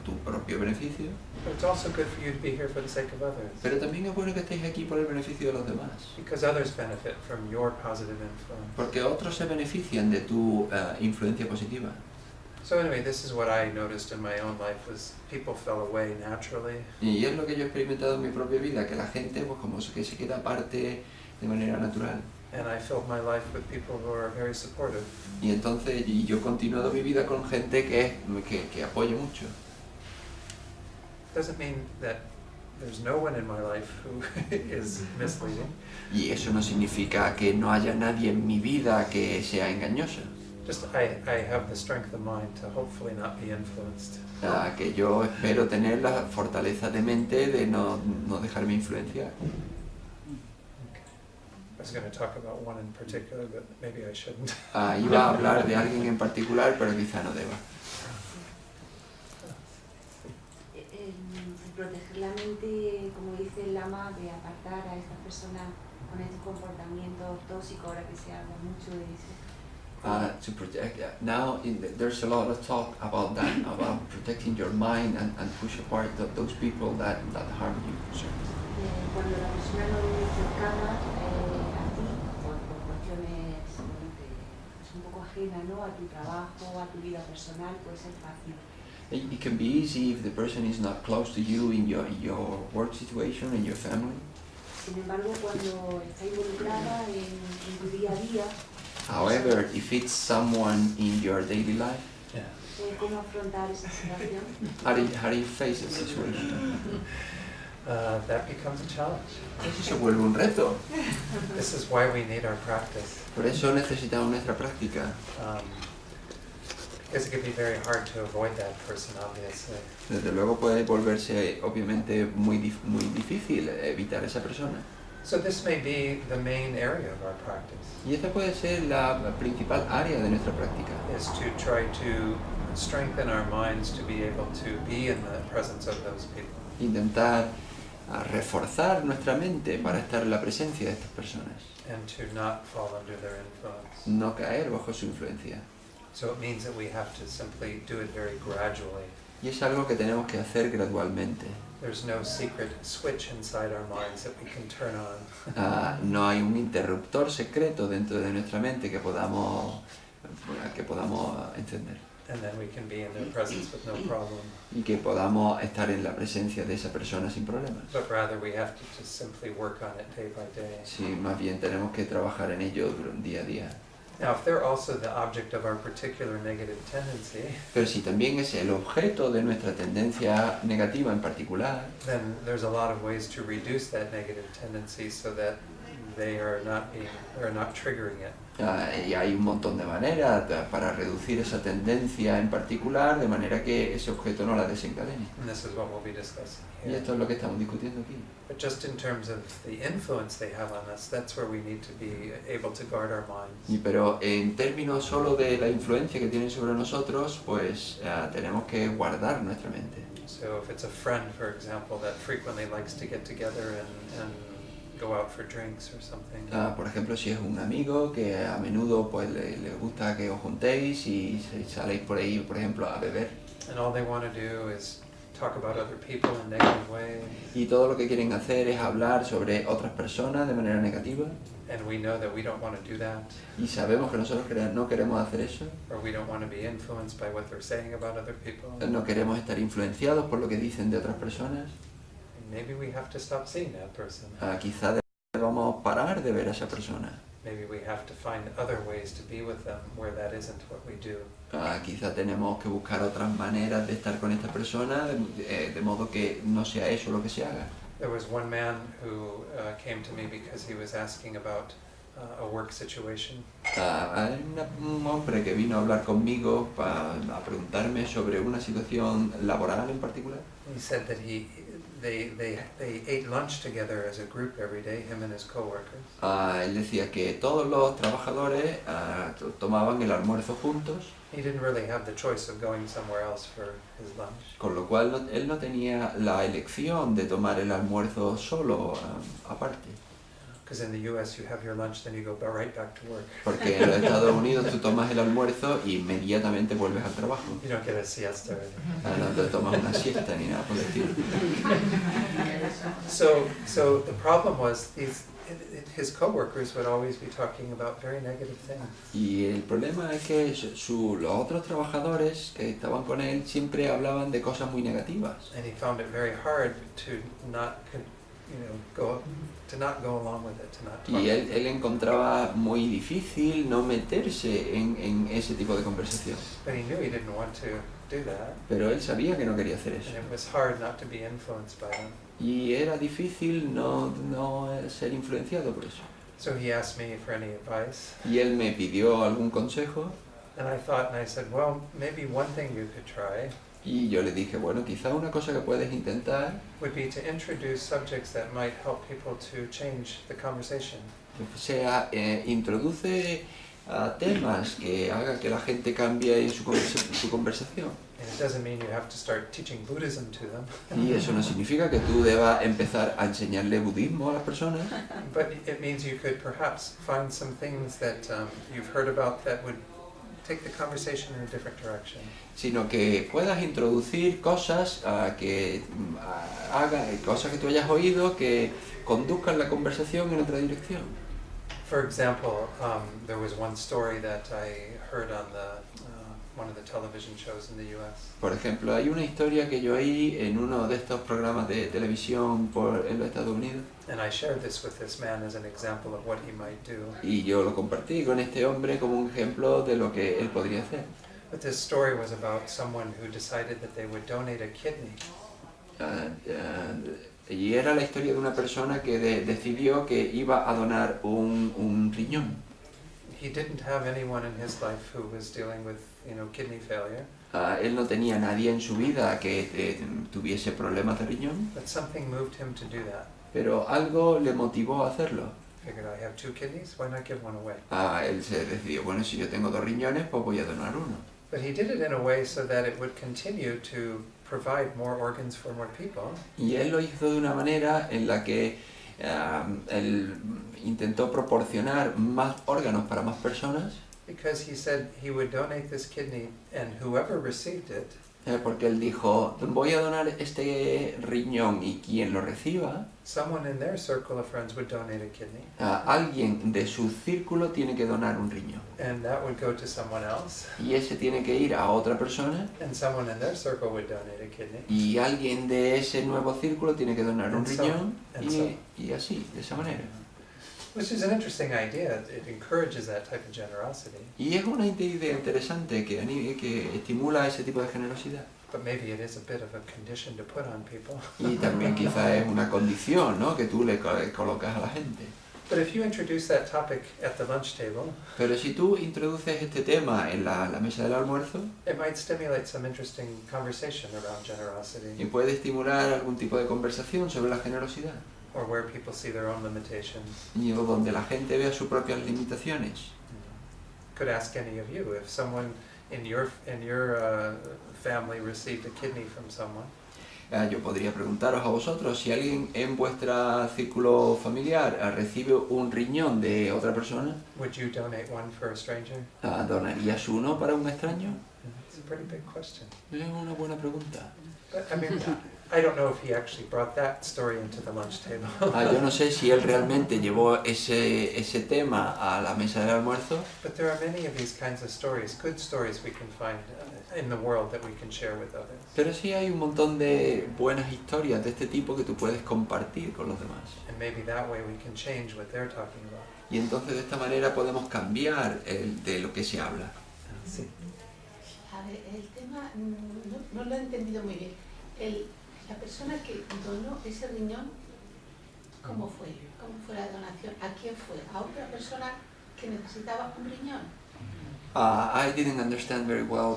B: tu propio beneficio,
A: but it's also good for you to be here for the sake of others,
B: pero también es bueno que estéis aquí por el beneficio de los demás,
A: because others benefit from your positive influence.
B: porque otros se benefician de tu influencia positiva.
A: So anyway, this is what I noticed in my own life was people fell away naturally.
B: Y es lo que yo he experimentado en mi propia vida, que la gente pues como que se queda aparte de manera natural.
A: And I filled my life with people who are very supportive.
B: Y entonces yo he continuado mi vida con gente que apoya mucho.
A: Doesn't mean that there's no one in my life who is misleading.
B: Y eso no significa que no haya nadie en mi vida que sea engañoso.
A: Just I have the strength of mind to hopefully not be influenced.
B: Que yo espero tener la fortaleza de mente de no dejarme influenciar.
A: I was going to talk about one in particular, but maybe I shouldn't.
B: Iba a hablar de alguien en particular, pero quizá no deba.
C: Proteger la mente, como dice el lama, de apartar a esta persona con este comportamiento tóxico, ahora que se habla mucho de eso.
B: To protect. Now there's a lot of talk about that, about protecting your mind and push apart those people that harm you.
A: Sure.
C: cuando la persona no vive cercana a ti, por cuestiones que es un poco ajena, ¿no?, a tu trabajo, a tu vida personal, puede ser fácil.
B: It can be easy if the person is not close to you in your work situation, in your family.
C: Sin embargo, cuando está involucrada en tu día a día,
B: However, if it's someone in your daily life,
A: Yeah.
C: ¿cómo afrontar esa situación?
B: how do you face the situation?
A: That becomes a challenge.
B: Eso se vuelve un reto.
A: This is why we need our practice.
B: Por eso necesitamos nuestra práctica.
A: Because it can be very hard to avoid that person, obviously.
B: Desde luego puede volverse obviamente muy difícil evitar esa persona.
A: So this may be the main area of our practice,
B: Y esta puede ser la principal área de nuestra práctica.
A: is to try to strengthen our minds to be able to be in the presence of those people.
B: Intentar reforzar nuestra mente para estar en la presencia de estas personas.
A: And to not fall under their influence.
B: No caer bajo su influencia.
A: So it means that we have to simply do it very gradually.
B: Y es algo que tenemos que hacer gradualmente.
A: There's no secret switch inside our minds that we can turn on.
B: No hay un interruptor secreto dentro de nuestra mente que podamos encender.
A: And then we can be in their presence with no problem.
B: Y que podamos estar en la presencia de esa persona sin problemas.
A: But rather we have to just simply work on it day by day.
B: Sí, más bien tenemos que trabajar en ello día a día.
A: Now, if they're also the object of our particular negative tendency,
B: Pero si también es el objeto de nuestra tendencia negativa en particular,
A: then there's a lot of ways to reduce that negative tendency so that they're not triggering it.
B: y hay un montón de maneras para reducir esa tendencia en particular, de manera que ese objeto no la desencadene.
A: And this is what we'll be discussing
B: Y
A: here.
B: esto es lo que estamos discutiendo aquí.
A: But just in terms of the influence they have on us, that's where we need to be able to guard our minds.
B: Pero en términos solo de la influencia que tienen sobre nosotros, pues tenemos que guardar nuestra mente.
A: So if it's a friend, for example, that frequently likes to get together and go out for drinks or something,
B: Por ejemplo, si es un amigo que a menudo pues le gusta que os juntéis y saléis por ahí, por ejemplo, a beber,
A: and all they want to do is talk about other people in negative ways,
B: y todo lo que quieren hacer es hablar sobre otras personas de manera negativa,
A: and we know that we don't want to do that,
B: y sabemos que nosotros no queremos hacer eso,
A: or we don't want to be influenced by what they're saying about other people,
B: no queremos estar influenciados por lo que dicen de otras personas,
A: maybe we have to stop seeing that person.
B: quizá debamos parar de ver a esa persona.
A: Maybe we have to find other ways to be with them where that isn't what we do.
B: Quizá tenemos que buscar otras maneras de estar con esta persona, de modo que no sea eso lo que se haga.
A: There was one man who came to me because he was asking about a work situation.
B: Hay un hombre que vino a hablar conmigo a preguntarme sobre una situación laboral en particular.
A: He said that they ate lunch together as a group every day, him and his coworkers.
B: Él decía que todos los trabajadores tomaban el almuerzo juntos,
A: He didn't really have the choice of going somewhere else for his lunch.
B: con lo cual él no tenía la elección de tomar el almuerzo solo, aparte.
A: Because in the US you have your lunch, then you go right back to work.
B: Porque en los Estados Unidos tú tomas el almuerzo y inmediatamente vuelves al trabajo.
A: You don't get a siesta or anything.
B: No te tomas una siesta ni nada por el estilo.
A: So the problem was his coworkers would always be talking about very negative things.
B: Y el problema es que los otros trabajadores que estaban con él siempre hablaban de cosas muy negativas.
A: And he found it very hard to not go along with it, to not talk.
B: Y él encontraba muy difícil no meterse en ese tipo de conversación.
A: But he knew he didn't want to do that.
B: Pero él sabía que no quería hacer eso.
A: And it was hard not to be influenced by them.
B: Y era difícil no ser influenciado por eso.
A: So he asked me for any advice.
B: Y él me pidió algún consejo.
A: And I said, well, maybe one thing you could try
B: Y yo le dije, bueno, quizá una cosa que puedes intentar
A: would be to introduce subjects that might help people to change the conversation.
B: sea, introduce temas que haga que la gente cambie su conversación.
A: And it doesn't mean you have to start teaching Buddhism to them,
B: Y eso no significa que tú debas empezar a enseñarle budismo a las personas,
A: but it means you could perhaps find some things that you've heard about that would take the conversation in a different direction.
B: sino que puedas introducir cosas cosas que tú hayas oído que conduzcan la conversación en otra dirección.
A: For example, there was one story that I heard on one of the television shows in the US.
B: Por ejemplo, hay una historia que yo oí en uno de estos programas de televisión en los Estados Unidos.
A: And I shared this with this man as an example of what he might do.
B: Y yo lo compartí con este hombre como un ejemplo de lo que él podría hacer.
A: But this story was about someone who decided that they would donate a kidney.
B: Y era la historia de una persona que decidió que iba a donar un riñón.
A: He didn't have anyone in his life who was dealing with, kidney failure.
B: Él no tenía nadie en su vida que tuviese problemas de riñón,
A: But something moved him to do that.
B: pero algo le motivó a hacerlo.
A: Figured, I have 2 kidneys, why not give one away?
B: Él se decidió, bueno, si yo tengo 2 riñones, pues voy a donar uno.
A: But he did it in a way so that it would continue to provide more organs for more people.
B: Y él lo hizo de una manera en la que él intentó proporcionar más órganos para más personas,
A: Because he said he would donate this kidney and whoever received it
B: porque él dijo, voy a donar este riñón y quien lo reciba,
A: someone in their circle of friends would donate a kidney,
B: alguien de su círculo tiene que donar un riñón.
A: and that would go to someone else,
B: Y ese tiene que ir a otra persona
A: and someone in their circle would donate a kidney.
B: y alguien de ese nuevo círculo tiene que donar un
A: And so-
B: riñón
A: and so.
B: y así, de esa manera.
A: Which is an interesting idea. It encourages that type of generosity,
B: Y es una idea interesante que estimula ese tipo de generosidad.
A: but maybe it is a bit of a condition to put on people.
B: Y también quizás es una condición, ¿no?, que tú le colocas a la gente.
A: But if you introduce that topic at the lunch table,
B: Pero si tú introduces este tema en la mesa del almuerzo,
A: it might stimulate some interesting conversation around generosity,
B: y puede estimular algún tipo de conversación sobre la generosidad,
A: or where people see their own limitations.
B: y donde la gente vea sus propias limitaciones.
A: Could ask any of you if someone in your family received a kidney from someone.
B: Yo podría preguntaros a vosotros, si alguien en vuestro círculo familiar recibe un riñón de otra persona,
A: Would you donate one for a stranger?
B: ¿donarías uno para un extraño?
A: It's a pretty big question.
B: Es una buena pregunta.
A: But I mean, I don't know if he actually brought that story into the lunch table.
B: Yo no sé si él realmente llevó ese tema a la mesa del almuerzo,
A: But there are many of these kinds of stories, good stories we can find in the world that we can share with others.
B: pero sí hay un montón de buenas historias de este tipo que tú puedes compartir con los demás.
A: And maybe that way we can change what they're talking about.
B: Y entonces de esta manera podemos cambiar de lo que se habla.
A: Sí.
D: A ver, el tema no lo he entendido muy bien. La persona que donó ese riñón, ¿cómo fue? ¿Cómo fue la donación? ¿A quién fue? ¿A otra persona que necesitaba un riñón?
B: I didn't understand very well.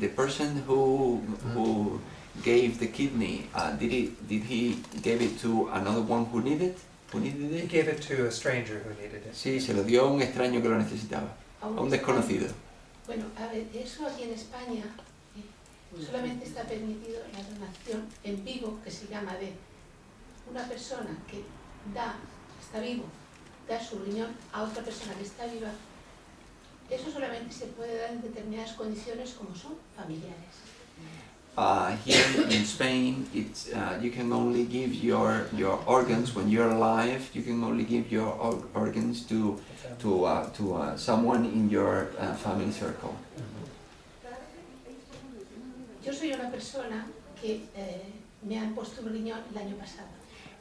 B: The person who gave the kidney, did he give it to another one who needed
A: He
B: it?
A: gave it to a stranger who needed it.
B: Sí, se lo dio a un extraño que lo necesitaba, a un desconocido.
D: Bueno, a ver, eso aquí en España solamente está permitido la donación en vivo, que se llama de una persona que está vivo, da su riñón a otra persona que está viva. Eso solamente se puede dar en determinadas condiciones como son familiares.
B: Here in Spain, it's you can only give your organs when you're alive. You can only give your organs to someone in your family circle.
D: Yo soy una persona que me han puesto un riñón el año pasado,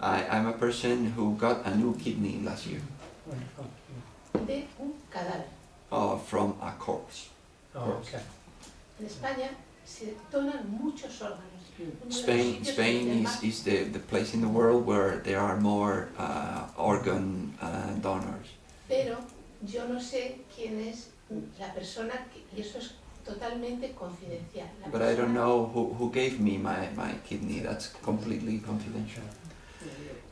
B: I'm a person who got a new kidney last year
A: Wonderful.
D: de un cadáver.
B: from a corpse.
A: Oh, okay.
D: En España se donan muchos órganos. Uno de los
B: Spain
D: sitios donde más-
B: is the place in the world where there are more organ donors.
D: Pero yo no sé quién es la persona y eso es totalmente confidencial. La
B: But I don't
D: persona-
B: know who gave me my kidney. That's completely confidential.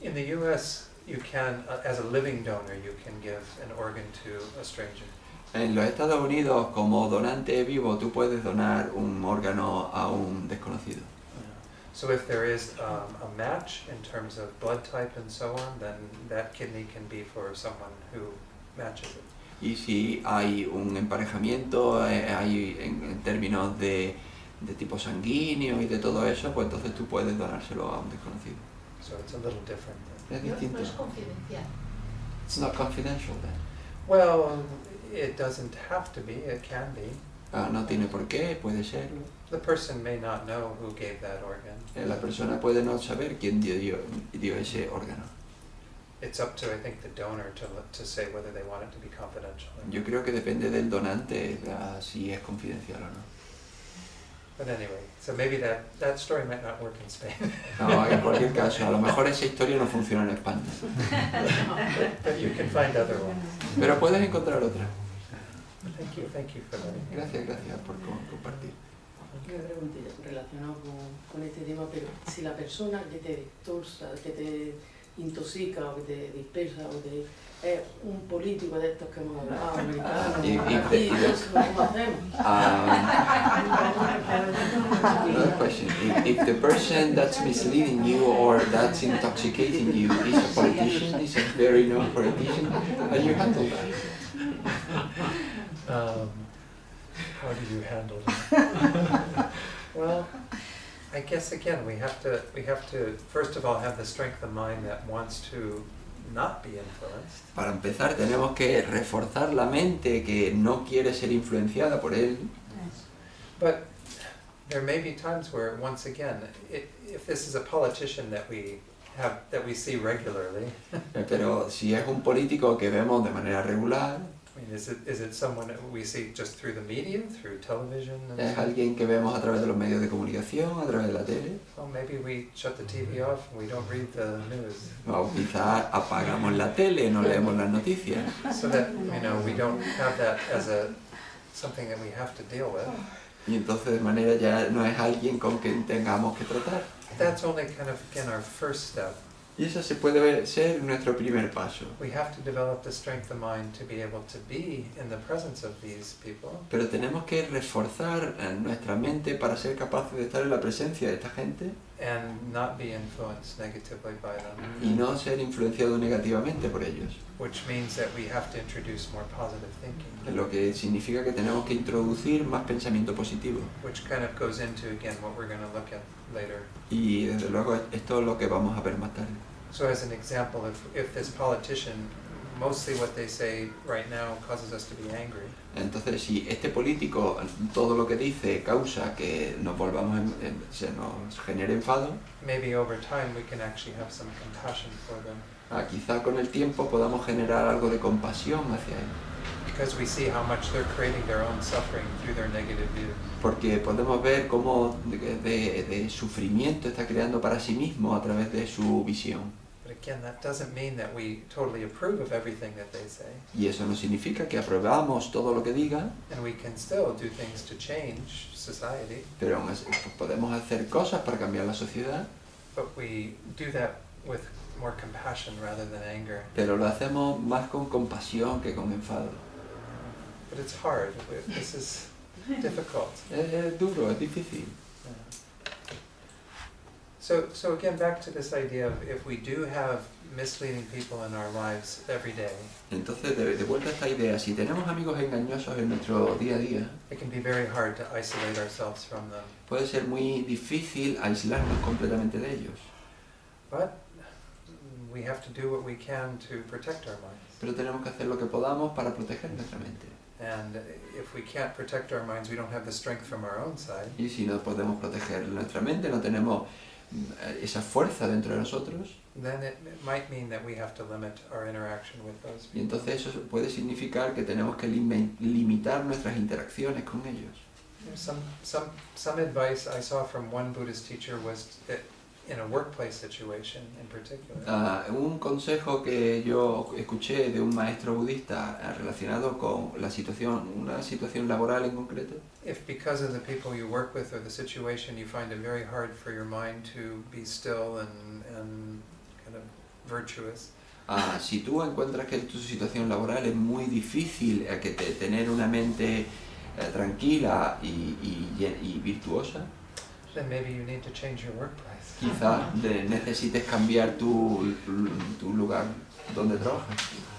A: In the US, you can, as a living donor, you can give an organ to a stranger.
B: En los Estados Unidos, como donante vivo, tú puedes donar un órgano a un desconocido.
A: So if there is a match in terms of blood type and so on, then that kidney can be for someone who matches it.
B: Y si hay un emparejamiento, hay en términos de tipo sanguíneo y de todo eso, pues entonces tú puedes donárselo a un desconocido.
A: So it's a little different.
B: Es
D: No,
B: distinto.
D: no es confidencial.
B: It's not confidential then.
A: Well, it doesn't have to be, it can be.
B: No tiene por qué, puede serlo.
A: The person may not know who gave that organ.
B: La persona puede no saber quién dio ese órgano.
A: It's up to, I think, the donor to say whether they want it to be confidential.
B: Yo creo que depende del donante si es confidencial o no.
A: But anyway, so maybe that story might not work in Spain.
B: No, en cualquier caso, a lo mejor esa historia no funciona en España.
A: But you can find other ones.
B: Pero puedes encontrar otra.
A: Thank you for that.
B: Gracias por compartir.
E: Una preguntilla relacionada con este tema, pero si la persona que te distorsa, que te intoxica o que te dispersa o que es un político de estos que hemos hablado, americano, y eso, ¿cómo hacemos?
B: Another question. If the person that's misleading you or that's intoxicating you is a politician, is a very known politician, how do you handle that?
A: How do you handle that? Well, I guess again we have to first of all have the strength of mind that wants to not be influenced.
B: Para empezar tenemos que reforzar la mente que no quiere ser influenciada por él.
A: But there may be times where, once again, if this is a politician that we see regularly,
B: Pero si es un político que vemos de manera regular,
A: I mean, is it someone that we see just through the media, through television?
B: es alguien que vemos a través de los medios de comunicación, a través de la tele,
A: Well, maybe we shut the TV off and we don't read the news,
B: o quizás apagamos la tele, no leemos las noticias,
A: so that we don't have that as something that we have to deal with.
B: y entonces de manera ya no es alguien con quien tengamos que tratar.
A: That's only kind of again our first step.
B: Y eso se puede ser nuestro primer paso.
A: We have to develop the strength of mind to be able to be in the presence of these people.
B: Pero tenemos que reforzar nuestra mente para ser capaces de estar en la presencia de esta gente
A: And not be influenced negatively by them.
B: y no ser influenciado negativamente por ellos.
A: Which means that we have to introduce more positive thinking.
B: Lo que significa que tenemos que introducir más pensamiento positivo.
A: Which kind of goes into, again, what we're going to look at later.
B: Y desde luego esto es lo que vamos a ver más tarde.
A: So as an example, if this politician, mostly what they say right now causes us to be angry,
B: Entonces, si este político, todo lo que dice causa que nos volvamos, se nos genere enfado,
A: maybe over time we can actually have some compassion for them.
B: Quizá con el tiempo podamos generar algo de compasión hacia él.
A: Because we see how much they're creating their own suffering through their negative views.
B: Porque podemos ver cómo de sufrimiento está creando para sí mismo a través de su visión.
A: But again, that doesn't mean that we totally approve of everything that they say.
B: Y eso no significa que aprobamos todo lo que diga,
A: And we can still do things to change society,
B: pero aún así podemos hacer cosas para cambiar la sociedad,
A: but we do that with more compassion rather than anger.
B: pero lo hacemos más con compasión que con enfado.
A: But it's hard. This is difficult.
B: Es duro, es difícil.
A: So again, back to this idea of if we do have misleading people in our lives every day,
B: Entonces, de vuelta a esta idea, si tenemos amigos engañosos en nuestro día a día,
A: it can be very hard to isolate ourselves from them.
B: puede ser muy difícil aislarnos completamente de ellos.
A: But we have to do what we can to protect our minds.
B: Pero tenemos que hacer lo que podamos para proteger nuestra mente.
A: And if we can't protect our minds, we don't have the strength from our own side.
B: Y si no podemos proteger nuestra mente, no tenemos esa fuerza dentro de nosotros,
A: Then it might mean that we have to limit our interaction with those
B: y
A: people.
B: entonces eso puede significar que tenemos que limitar nuestras interacciones con ellos.
A: Some advice I saw from one Buddhist teacher was that in a workplace situation in particular,
B: Un consejo que yo escuché de un maestro budista relacionado con una situación laboral en concreto,
A: if because of the people you work with or the situation you find it very hard for your mind to be still and kind of virtuous,
B: si tú encuentras que tu situación laboral es muy difícil tener una mente tranquila y virtuosa,
A: then maybe you need to change your workplace.
B: quizás necesites cambiar tu lugar donde trabajas.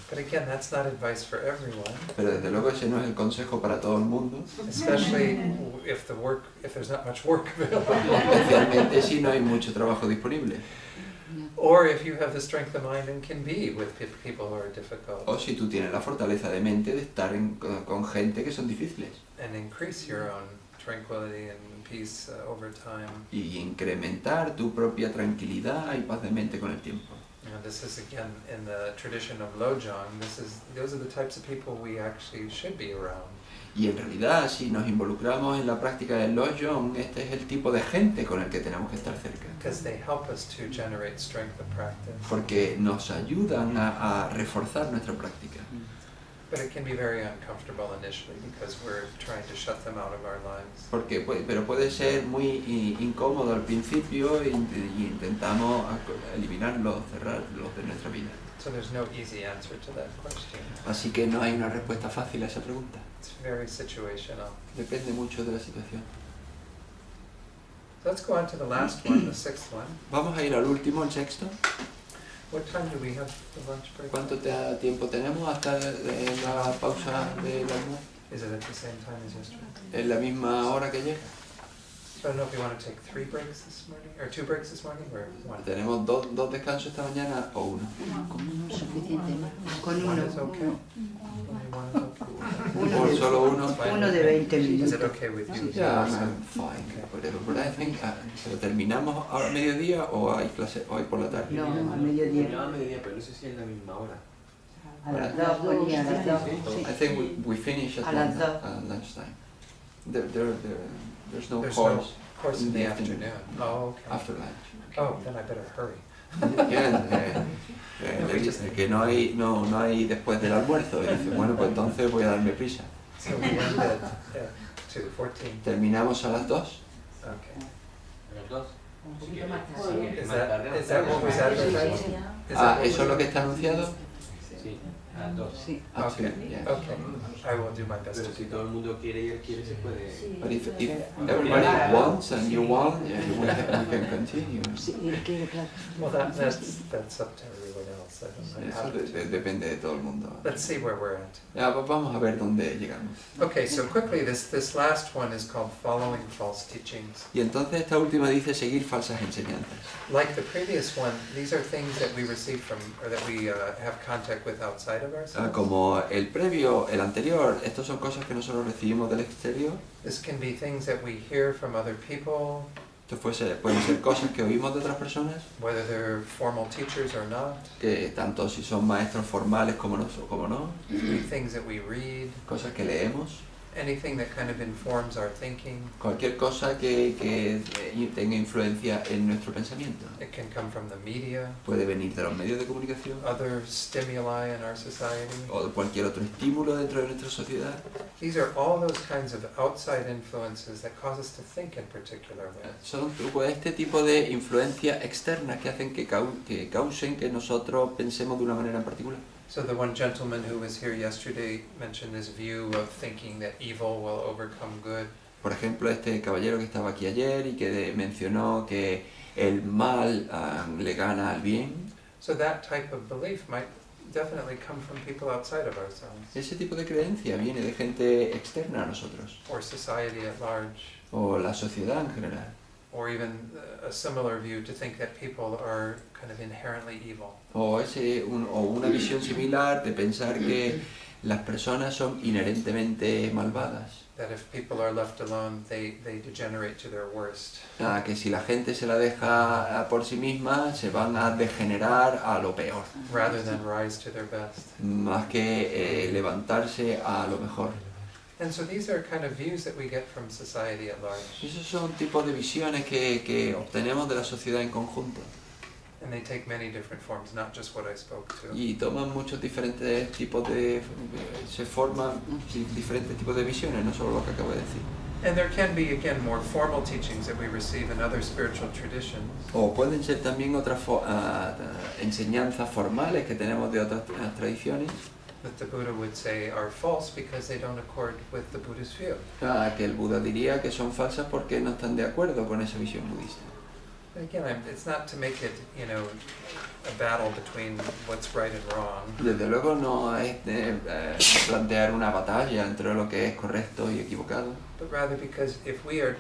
A: But again, that's not advice for everyone,
B: Pero desde luego ese no es el consejo para todo el mundo,
A: especially if there's not much work available.
B: especialmente si no hay mucho trabajo disponible.
A: Or if you have the strength of mind and can be with people who are difficult
B: O si tú tienes la fortaleza de mente de estar con gente que son difíciles
A: and increase your own tranquility and peace over time.
B: y incrementar tu propia tranquilidad y paz de mente con el tiempo.
A: This is again in the tradition of Lojong. Those are the types of people we actually should be around.
B: Y en realidad, si nos involucramos en la práctica del Lojong, este es el tipo de gente con el que tenemos que estar cerca.
A: Because they help us to generate strength of practice.
B: Porque nos ayudan a reforzar nuestra práctica.
A: But it can be very uncomfortable initially because we're trying to shut them out of our lives.
B: Pero puede ser muy incómodo al principio y intentamos eliminarlos, cerrarlos de nuestra vida.
A: So there's no easy answer to that question.
B: Así que no hay una respuesta fácil a esa pregunta.
A: It's very situational.
B: Depende mucho de la situación.
A: So let's go on to the last one, the sixth one.
B: Vamos a ir al último, el sexto.
A: What time do we have the lunch break?
B: ¿Cuánto tiempo tenemos hasta la pausa del almuerzo?
A: Is it at the same time as yesterday?
B: ¿Es la misma hora que ayer?
A: So I don't know if you want to take 3 breaks this morning, or 2 breaks this morning, or 1.
B: ¿Tenemos dos descansos esta mañana o uno?
F: Con uno es suficiente, ¿no? Con
A: One
F: uno.
A: is okay. Only one is okay.
B: ¿O solo uno?
A: It's fine.
F: Uno de 20
A: Is
F: minutos.
A: it okay with you?
B: Yeah, I'm fine. Whatever. But I think, ¿pero terminamos ahora a mediodía o hay clase hoy por la tarde?
F: No, a mediodía.
G: No, a mediodía, pero no sé si es la misma hora.
F: A las 2, ponía a las 2.
B: I think we finish at
F: A las dos.
B: lunchtime. There's no
A: There's
B: course
A: no course in the afternoon. Oh, okay.
B: after lunch.
A: Oh, then I better hurry.
B: Le dice que no hay después del almuerzo. Y dice, bueno, pues entonces voy a darme prisa.
A: So we end at 2:14.
B: Terminamos a las 2.
A: Okay.
G: ¿A las 2?
C: Un poquito más tarde.
A: Is that what was advertised? Is that what
B: ¿Eso es lo
A: was-
B: que está anunciado?
G: Sí, a las 2.
F: Sí.
A: Okay,
B: Yeah.
A: okay. I will do my best
G: Pero
A: to
G: si
A: do
G: todo el mundo quiere y él quiere, se puede.
C: Sí.
B: But if everybody wants and you want, we can continue.
F: Sí, él quiere, claro.
A: Well, that's up to everyone else. I don't
B: Eso
A: have to.
B: depende de todo el mundo.
A: Let's see where we're at.
B: Ya, pues vamos a ver dónde llegamos.
A: Okay, so quickly, this last one is called following false teachings.
B: Y entonces esta última dice seguir falsas enseñanzas.
A: Like the previous one, these are things that we receive from, or that we have contact with outside of ourselves.
B: Como el previo, el anterior, estos son cosas que nosotros recibimos del exterior.
A: This can be things that we hear from other people,
B: Esto pueden ser cosas que oímos de otras personas,
A: whether they're formal teachers or not.
B: que tanto si son maestros formales como no,
A: It can be things that we read,
B: cosas que leemos,
A: anything that kind of informs our thinking.
B: cualquier cosa que tenga influencia en nuestro pensamiento.
A: It can come from the media,
B: Puede venir de los medios de comunicación
A: other stimuli in our society.
B: o de cualquier otro estímulo dentro de nuestra sociedad.
A: These are all those kinds of outside influences that cause us to think in particular ways.
B: Son este tipo de influencias externas que hacen que causen que nosotros pensemos de una manera en particular.
A: So the one gentleman who was here yesterday mentioned this view of thinking that evil will overcome good.
B: Por ejemplo, este caballero que estaba aquí ayer y que mencionó que el mal le gana al bien.
A: So that type of belief might definitely come from people outside of ourselves,
B: Ese tipo de creencia viene de gente externa a nosotros,
A: or society at large,
B: o la sociedad en general.
A: or even a similar view to think that people are kind of inherently evil.
B: O una visión similar de pensar que las personas son inherentemente malvadas.
A: That if people are left alone, they degenerate to their worst.
B: Que si la gente se la deja por sí misma, se van a degenerar a lo peor,
A: Rather than rise to their best.
B: más que levantarse a lo mejor.
A: And so these are kind of views that we get from society at large.
B: Esos son tipos de visiones que obtenemos de la sociedad en conjunto.
A: And they take many different forms, not just what I spoke to.
B: Y toman muchos diferentes tipos se forman diferentes tipos de visiones, no solo lo que acabo de decir.
A: And there can be, again, more formal teachings that we receive in other spiritual traditions.
B: O pueden ser también otras enseñanzas formales que tenemos de otras tradiciones,
A: That the Buddha would say are false because they don't accord with the Buddhist view.
B: que el Buda diría que son falsas porque no están de acuerdo con esa visión budista.
A: But again, it's not to make it, a battle between what's right and wrong.
B: Desde luego no es plantear una batalla entre lo que es correcto y equivocado,
A: But rather because if we are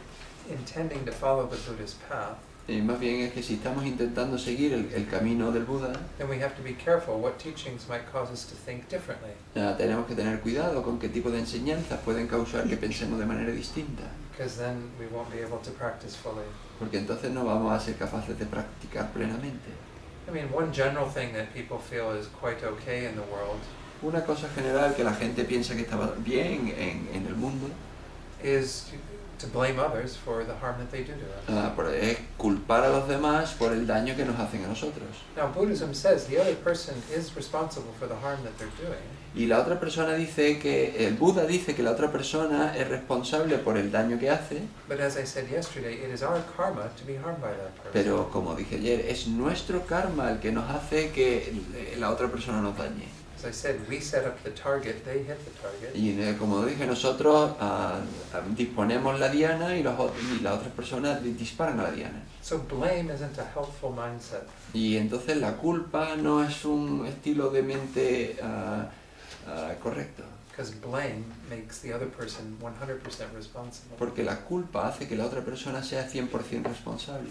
A: intending to follow the Buddhist path,
B: más bien es que si estamos intentando seguir el camino del Buda,
A: then we have to be careful what teachings might cause us to think differently.
B: tenemos que tener cuidado con qué tipo de enseñanzas pueden causar que pensemos de manera distinta,
A: Because then we won't be able to practice fully.
B: porque entonces no vamos a ser capaces de practicar plenamente.
A: I mean, one general thing that people feel is quite okay in the world
B: Una cosa general que la gente piensa que está bien en el mundo
A: is to blame others for the harm that they do to us.
B: es culpar a los demás por el daño que nos hacen a nosotros.
A: Now, Buddhism says the other person is responsible for the harm that they're doing,
B: Y la otra persona dice que, el Buda dice que la otra persona es responsable por el daño que hace,
A: but as I said yesterday, it is our karma to be harmed by that person.
B: pero como dije ayer, es nuestro karma el que nos hace que la otra persona nos dañe.
A: As I said, we set up the target, they hit the target.
B: Y como dije, nosotros disponemos la diana y las otras personas disparan a la diana.
A: So blame isn't a helpful mindset.
B: Y entonces la culpa no es un estilo de mente correcto,
A: Because blame makes the other person 100% responsible.
B: porque la culpa hace que la otra persona sea 100% responsable.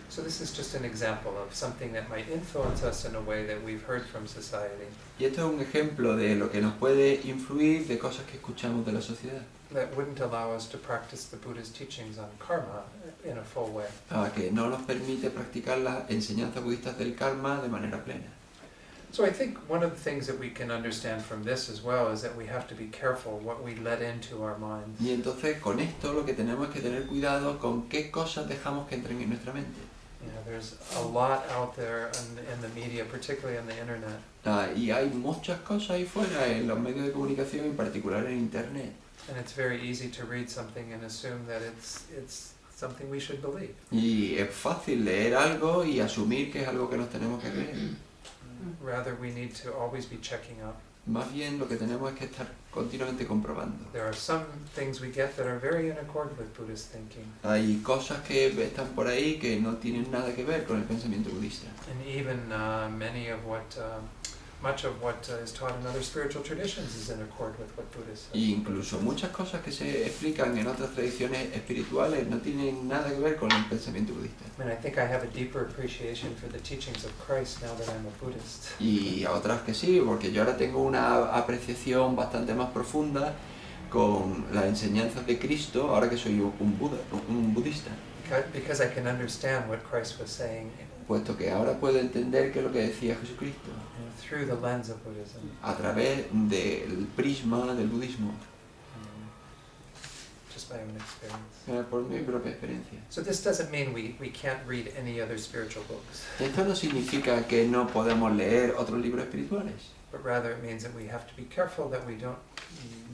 A: So this is just an example of something that might influence us in a way that we've heard from society,
B: Y esto es un ejemplo de lo que nos puede influir de cosas que escuchamos de la sociedad,
A: that wouldn't allow us to practice the Buddha's teachings on karma in a full way.
B: que no nos permite practicar las enseñanzas budistas del karma de manera plena.
A: So I think one of the things that we can understand from this as well is that we have to be careful what we let into our minds.
B: Y entonces con esto lo que tenemos es que tener cuidado con qué cosas dejamos que entren en nuestra mente.
A: You know, there's a lot out there in the media, particularly on the internet,
B: Y hay muchas cosas ahí fuera en los medios de comunicación, en particular en internet.
A: and it's very easy to read something and assume that it's something we should believe.
B: Y es fácil leer algo y asumir que es algo que nos tenemos que creer.
A: Rather, we need to always be checking up.
B: Más bien lo que tenemos es que estar continuamente comprobando.
A: There are some things we get that are very in accord with Buddhist thinking,
B: Hay cosas que están por ahí que no tienen nada que ver con el pensamiento budista.
A: and even much of what is taught in other spiritual traditions is in accord with what Buddhists say.
B: Y incluso muchas cosas que se explican en otras tradiciones espirituales no tienen nada que ver con el pensamiento budista.
A: I mean, I think I have a deeper appreciation for the teachings of Christ now that I'm a Buddhist.
B: Y a otras que sí, porque yo ahora tengo una apreciación bastante más profunda con las enseñanzas de Cristo, ahora que soy un budista,
A: Because I can understand what Christ was saying
B: puesto que ahora puedo entender qué es lo que decía Jesucristo
A: through the lens of Buddhism.
B: a través del prisma del budismo,
A: Just my own experience.
B: por mi propia experiencia.
A: So this doesn't mean we can't read any other spiritual books,
B: Esto no significa que no podemos leer otros libros espirituales,
A: but rather it means that we have to be careful that we don't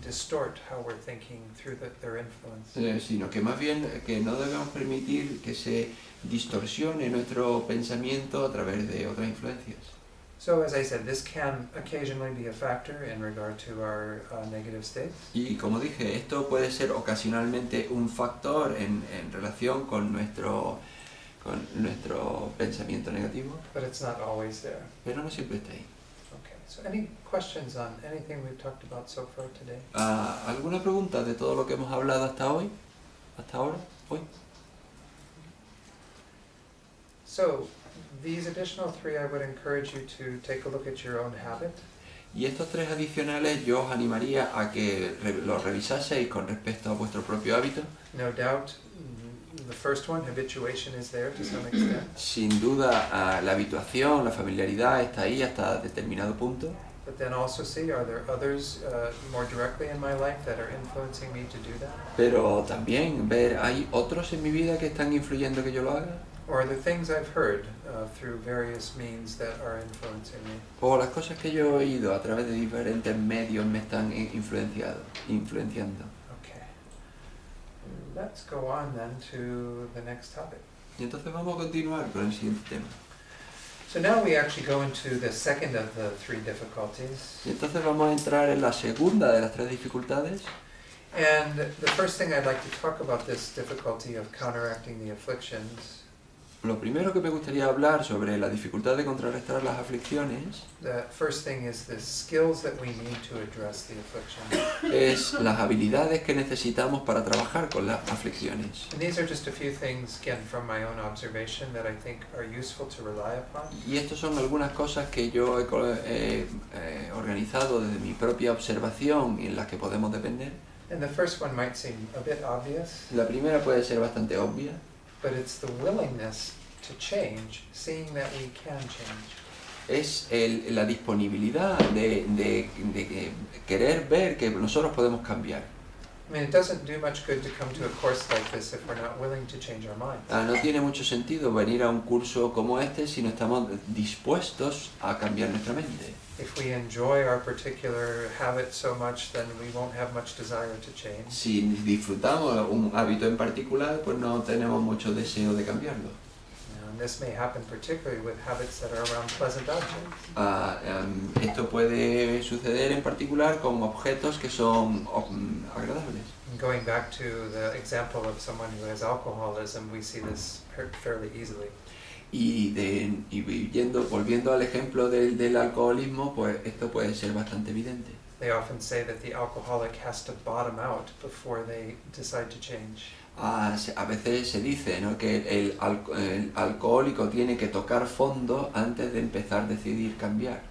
A: distort how we're thinking through their influence.
B: Sino que más bien que no debemos permitir que se distorsione nuestro pensamiento a través de otras influencias.
A: So as I said, this can occasionally be a factor in regard to our negative states,
B: Y como dije, esto puede ser ocasionalmente un factor en relación con nuestro pensamiento negativo,
A: but it's not always there.
B: pero no siempre está ahí.
A: Okay, so any questions on anything we've talked about so far today?
B: ¿Alguna pregunta de todo lo que hemos hablado hasta hoy? ¿Hasta ahora? ¿Hoy?
A: So these additional three, I would encourage you to take a look at your own habit.
B: Y estos tres adicionales yo os animaría a que los revisaseis con respecto a vuestro propio hábito.
A: No doubt, the first one, habituation, is there to some extent,
B: Sin duda la habituación, la familiaridad está ahí hasta determinado punto.
A: but then also see, are there others more directly in my life that are influencing me to do that?
B: Pero también ver, ¿hay otros en mi vida que están influyendo que yo lo haga?
A: Or are there things I've heard through various means that are influencing me?
B: O las cosas que yo he oído a través de diferentes medios me están influenciando.
A: Okay. Let's go on then to the next topic.
B: Y entonces vamos a continuar con el siguiente tema.
A: So now we actually go into the second of the three difficulties.
B: Y entonces vamos a entrar en la segunda de las tres dificultades.
A: And the first thing I'd like to talk about this difficulty of counteracting the afflictions
B: Lo primero que me gustaría hablar sobre la dificultad de contrarrestar las aflicciones
A: the first thing is the skills that we need to address the affliction.
B: es las habilidades que necesitamos para trabajar con las aflicciones.
A: And these are just a few things, again, from my own observation that I think are useful to rely upon.
B: Y estas son algunas cosas que yo he organizado desde mi propia observación y en las que podemos depender.
A: And the first one might seem a bit obvious,
B: La primera puede ser bastante obvia,
A: but it's the willingness to change, seeing that we can change.
B: es la disponibilidad de querer ver que nosotros podemos cambiar.
A: I mean, it doesn't do much good to come to a course like this if we're not willing to change our minds.
B: No tiene mucho sentido venir a un curso como este si no estamos dispuestos a cambiar nuestra mente.
A: If we enjoy our particular habit so much, then we won't have much desire to change.
B: Si disfrutamos un hábito en particular, pues no tenemos mucho deseo de cambiarlo.
A: And this may happen particularly with habits that are around pleasant objects.
B: Esto puede suceder en particular con objetos que son agradables.
A: And going back to the example of someone who has alcoholism, we see this fairly easily.
B: Volviendo al ejemplo del alcoholismo, pues esto puede ser bastante evidente.
A: They often say that the alcoholic has to bottom out before they decide to change.
B: A veces se dice, ¿no?, que el alcohólico tiene que tocar fondo antes de empezar a decidir cambiar.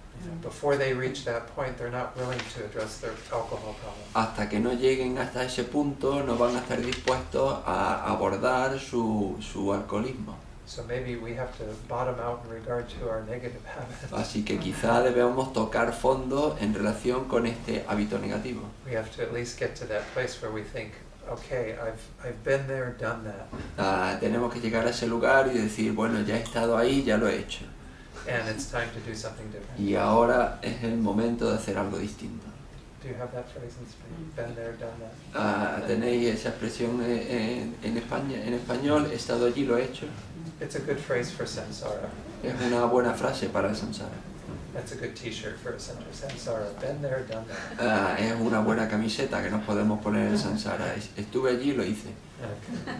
A: Before they reach that point, they're not willing to address their alcohol problem.
B: Hasta que no lleguen hasta ese punto, no van a estar dispuestos a abordar su alcoholismo.
A: So maybe we have to bottom out in regard to our negative habits.
B: Así que quizá debemos tocar fondo en relación con este hábito negativo.
A: We have to at least get to that place where we think, okay, I've been there, done that.
B: Tenemos que llegar a ese lugar y decir, bueno, ya he estado ahí, ya lo he hecho.
A: And it's time to do something different.
B: Y ahora es el momento de hacer algo distinto.
A: Do you have that phrase in Spain? Been there, done that.
B: ¿Tenéis esa expresión en español? He estado allí, lo he hecho.
A: It's a good phrase for samsara.
B: Es una buena frase para el samsara.
A: That's a good t-shirt for a samsara. Been there, done that.
B: Es una buena camiseta que nos podemos poner en el samsara. Estuve allí, lo hice.
A: Okay.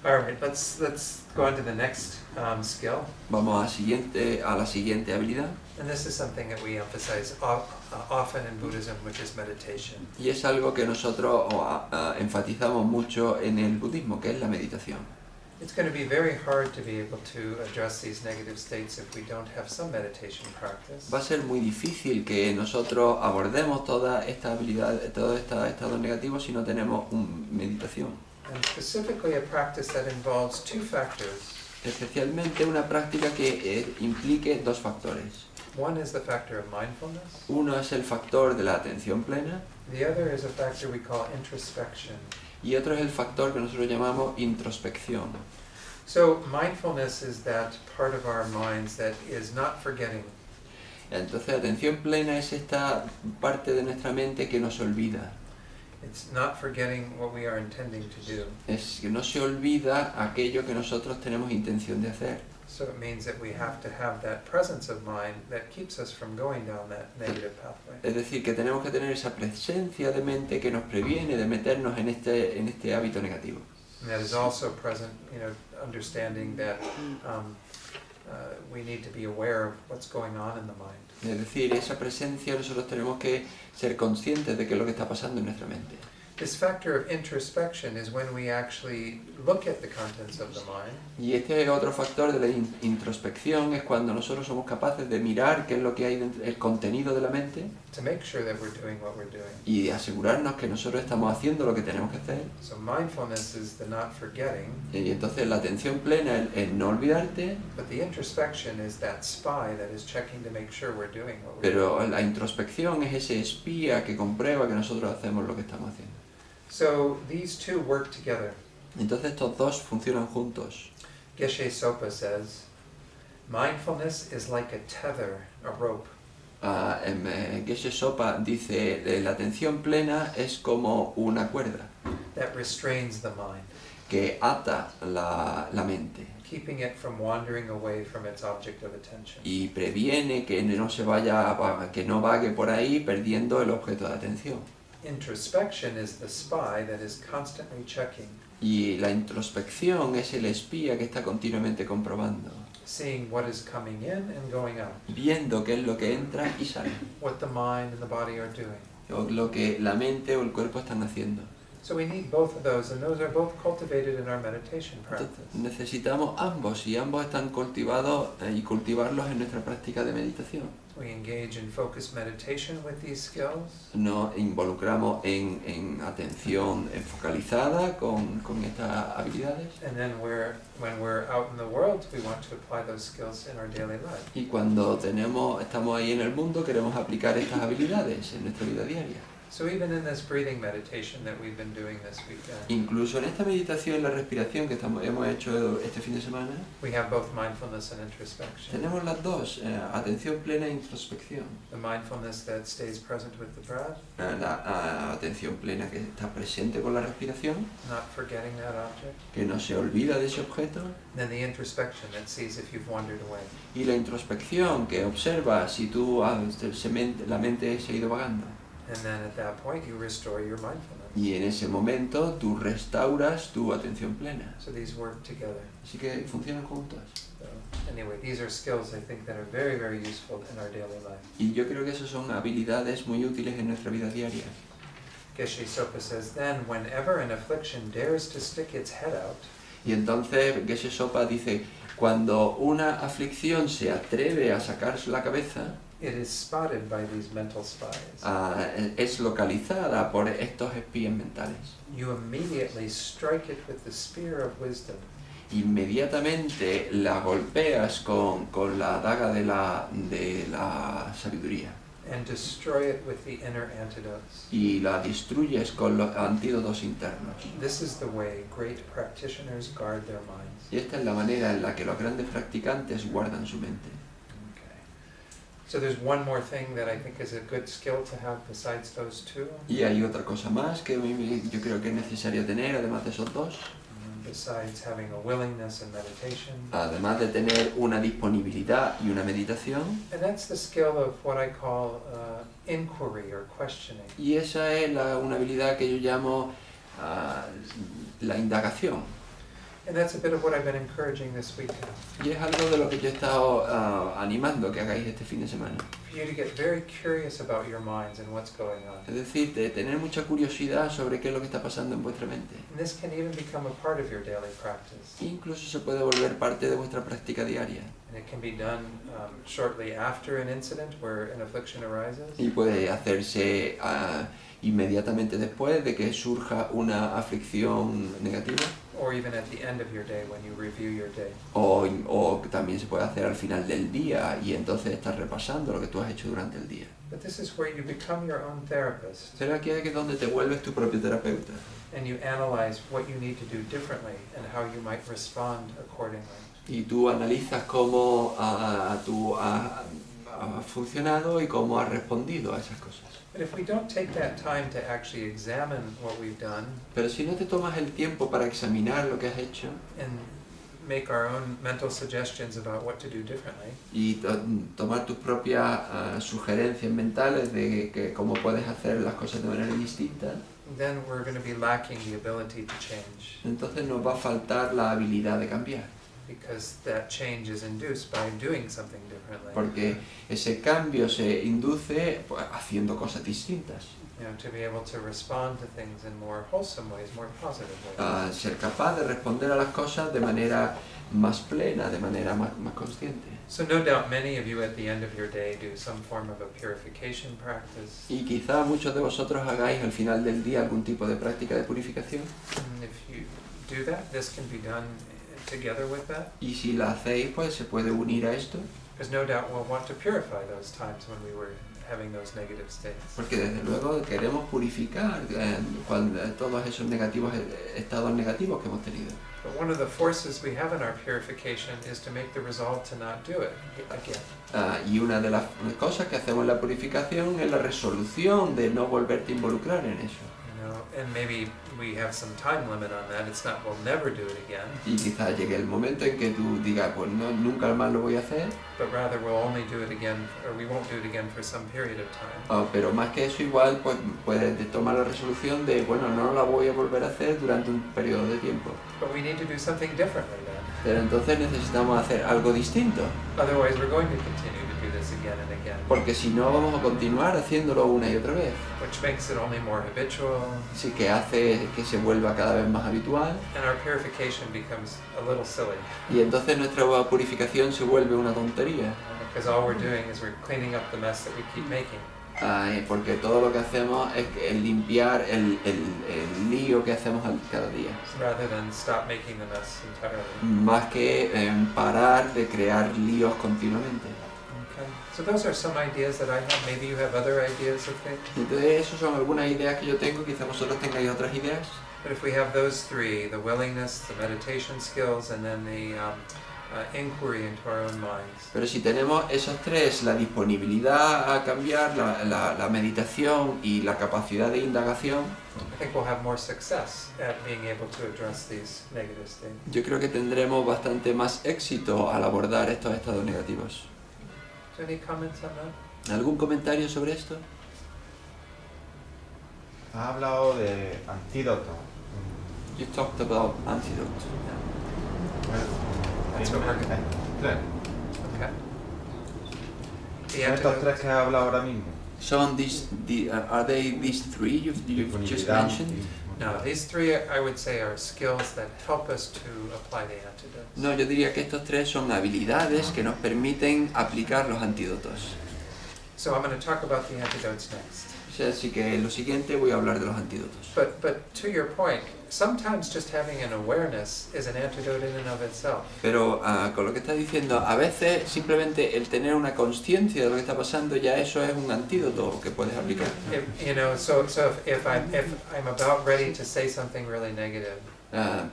A: All right, let's go on to the next skill.
B: Vamos a la siguiente habilidad.
A: And this is something that we emphasize often in Buddhism, which is meditation.
B: Y es algo que nosotros enfatizamos mucho en el budismo, que es la meditación.
A: It's going to be very hard to be able to address these negative states if we don't have some meditation practice.
B: Va a ser muy difícil que nosotros abordemos toda esta habilidad, todos estos estados negativos si no tenemos meditación.
A: And specifically a practice that involves two factors.
B: Especialmente una práctica que implique dos factores.
A: One is the factor of mindfulness.
B: Uno es el factor de la atención plena
A: The other is a factor we call introspection.
B: y otro es el factor que nosotros llamamos introspección.
A: So mindfulness is that part of our minds that is not forgetting.
B: Entonces, atención plena es esta parte de nuestra mente que no se olvida.
A: It's not forgetting what we are intending to do.
B: Es que no se olvida aquello que nosotros tenemos intención de hacer.
A: So it means that we have to have that presence of mind that keeps us from going down that negative pathway.
B: Es decir, que tenemos que tener esa presencia de mente que nos previene de meternos en este hábito negativo.
A: And that is also present, understanding that we need to be aware of what's going on in the mind.
B: Es decir, esa presencia nosotros tenemos que ser conscientes de qué es lo que está pasando en nuestra mente.
A: This factor of introspection is when we actually look at the contents of the mind
B: Y este otro factor de la introspección es cuando nosotros somos capaces de mirar qué es lo que hay dentro del contenido de la mente
A: to make sure that we're doing what we're doing.
B: y asegurarnos que nosotros estamos haciendo lo que tenemos que hacer.
A: So mindfulness is the not forgetting,
B: Y entonces la atención plena es el no olvidarte,
A: but the introspection is that spy that is checking to make sure we're doing what we're doing.
B: pero la introspección es ese espía que comprueba que nosotros hacemos lo que estamos haciendo.
A: So these two work together.
B: Entonces estos dos funcionan juntos.
A: Geshe Sopa says, mindfulness is like a tether, a rope.
B: Geshe Sopa dice, la atención plena es como una cuerda
A: That restrains the mind,
B: que ata la mente
A: keeping it from wandering away from its object of attention.
B: y previene que no vague por ahí perdiendo el objeto de atención.
A: Introspection is the spy that is constantly checking
B: Y la introspección es el espía que está continuamente comprobando,
A: seeing what is coming in and going out,
B: viendo qué es lo que entra y sale,
A: what the mind and the body are doing.
B: o lo que la mente o el cuerpo están haciendo.
A: So we need both of those, and those are both cultivated in our meditation
B: Entonces,
A: practice.
B: necesitamos ambos y ambos están cultivados y cultivarlos en nuestra práctica de meditación.
A: We engage in focused meditation with these skills,
B: Nos involucramos en atención focalizada con estas habilidades.
A: and then when we're out in the world, we want to apply those skills in our daily life.
B: Y cuando estamos ahí en el mundo, queremos aplicar estas habilidades en nuestra vida diaria.
A: So even in this breathing meditation that we've been doing this weekend,
B: Incluso en esta meditación, la respiración que hemos hecho este fin de semana,
A: we have both mindfulness and introspection.
B: tenemos las dos, atención plena e introspección.
A: The mindfulness that stays present with the breath,
B: La atención plena que está presente con la respiración,
A: not forgetting that object.
B: que no se olvida de ese objeto,
A: Then the introspection that sees if you've wandered away.
B: y la introspección que observa si la mente se ha ido vagando.
A: And then at that point, you restore your mindfulness.
B: Y en ese momento tú restauras tu atención plena.
A: So these work together.
B: Así que funcionan juntas.
A: So anyway, these are skills I think that are very, very useful in our daily life.
B: Y yo creo que esas son habilidades muy útiles en nuestra vida diaria.
A: Geshe Sopa says, then whenever an affliction dares to stick its head out,
B: Y entonces Geshe Sopa dice, cuando una aflicción se atreve a sacarse la cabeza,
A: it is spotted by these mental spies.
B: es localizada por estos espías mentales.
A: You immediately strike it with the spear of wisdom,
B: Inmediatamente la golpeas con la daga de la sabiduría
A: and destroy it with the inner antidotes.
B: y la destruyes con los antídotos internos.
A: This is the way great practitioners guard their minds.
B: Y esta es la manera en la que los grandes practicantes guardan su mente.
A: Okay. So there's one more thing that I think is a good skill to have besides those two.
B: Y hay otra cosa más que yo creo que es necesario tener, además de esos dos.
A: Besides having a willingness and meditation.
B: Además de tener una disponibilidad y una meditación.
A: And that's the skill of what I call inquiry or questioning.
B: Y esa es una habilidad que yo llamo la indagación.
A: And that's a bit of what I've been encouraging this weekend.
B: Y es algo de lo que yo he estado animando que hagáis este fin de semana.
A: For you to get very curious about your minds and what's going on.
B: Es decir, de tener mucha curiosidad sobre qué es lo que está pasando en vuestra mente.
A: And this can even become a part of your daily practice.
B: Incluso se puede volver parte de vuestra práctica diaria.
A: And it can be done shortly after an incident where an affliction arises.
B: Y puede hacerse inmediatamente después de que surja una aflicción negativa.
A: Or even at the end of your day when you review your day.
B: O también se puede hacer al final del día y entonces estás repasando lo que tú has hecho durante el día.
A: But this is where you become your own therapist.
B: Pero aquí es donde te vuelves tu propio terapeuta.
A: And you analyze what you need to do differently and how you might respond accordingly.
B: Y tú analizas cómo tú has funcionado y cómo has respondido a esas cosas.
A: But if we don't take that time to actually examine what we've done
B: Pero si no te tomas el tiempo para examinar lo que has hecho
A: and make our own mental suggestions about what to do differently,
B: y tomar tus propias sugerencias mentales de cómo puedes hacer las cosas de manera distinta,
A: then we're going to be lacking the ability to change,
B: entonces nos va a faltar la habilidad de cambiar.
A: because that change is induced by doing something differently.
B: Porque ese cambio se induce pues, haciendo cosas distintas.
A: You know, to be able to respond to things in more wholesome ways, more positive ways.
B: Ser capaz de responder a las cosas de manera más plena, de manera más consciente.
A: So no doubt many of you at the end of your day do some form of a purification practice.
B: Y quizá muchos de vosotros hagáis al final del día algún tipo de práctica de purificación.
A: And if you do that, this can be done together with that.
B: Y si la hacéis, pues se puede unir a esto.
A: Because no doubt we'll want to purify those times when we were having those negative states.
B: Porque desde luego queremos purificar todos esos estados negativos que hemos tenido.
A: But one of the forces we have in our purification is to make the resolve to not do it again.
B: Y una de las cosas que hacemos en la purificación es la resolución de no volverte a involucrar en eso.
A: And and maybe we have some time limit on that. It's not, we'll never do it again,
B: Y quizás llegue el momento en que tú digas, pues no, nunca más lo voy a hacer,
A: but rather we'll only do it again, or we won't do it again for some period of time.
B: pero más que eso igual pues puedes tomar la resolución de, bueno, no la voy a volver a hacer durante un periodo de tiempo.
A: But we need to do something differently then.
B: Pero entonces necesitamos hacer algo distinto,
A: Otherwise, we're going to continue to do this again and again,
B: porque si no vamos a continuar haciéndolo una y otra vez.
A: which makes it only more habitual,
B: Así que hace que se vuelva cada vez más habitual
A: and our purification becomes a little silly,
B: y entonces nuestra purificación se vuelve una tontería,
A: because all we're doing is we're cleaning up the mess that we keep making.
B: porque todo lo que hacemos es limpiar el lío que hacemos cada día,
A: Rather than stop making the mess entirely.
B: más que parar de crear líos continuamente.
A: Okay. So those are some ideas that I have. Maybe you have other ideas of things.
B: Entonces esas son algunas ideas que yo tengo, quizás vosotros tengáis otras ideas.
A: But if we have those three, the willingness, the meditation skills, and then the inquiry into our own minds,
B: Pero si tenemos esos tres, la disponibilidad a cambiar, la meditación y la capacidad de indagación,
A: I think we'll have more success at being able to address these negative states.
B: yo creo que tendremos bastante más éxito al abordar estos estados negativos.
A: So any comments on that?
B: ¿Algún comentario sobre esto?
H: Ha hablado de antídoto.
B: You talked about antidote.
A: That's what we're gonna-
H: Tres.
A: Okay. The
H: Son estos
A: antidote,
H: tres que has hablado ahora mismo.
B: So are they these three you've just
H: Disponibilidad,
B: mentioned?
A: no, these three I would say are skills that help us to apply the antidotes.
B: No, yo diría que estos tres son habilidades que nos permiten aplicar los antídotos.
A: So I'm going to talk about the antidotes next.
B: Así que lo siguiente voy a hablar de los antídotos.
A: But to your point, sometimes just having an awareness is an antidote in and of itself.
B: Pero con lo que está diciendo, a veces simplemente el tener una conciencia de lo que está pasando, ya eso es un antídoto que puedes aplicar.
A: If, you know, so if I'm about ready to say something really negative,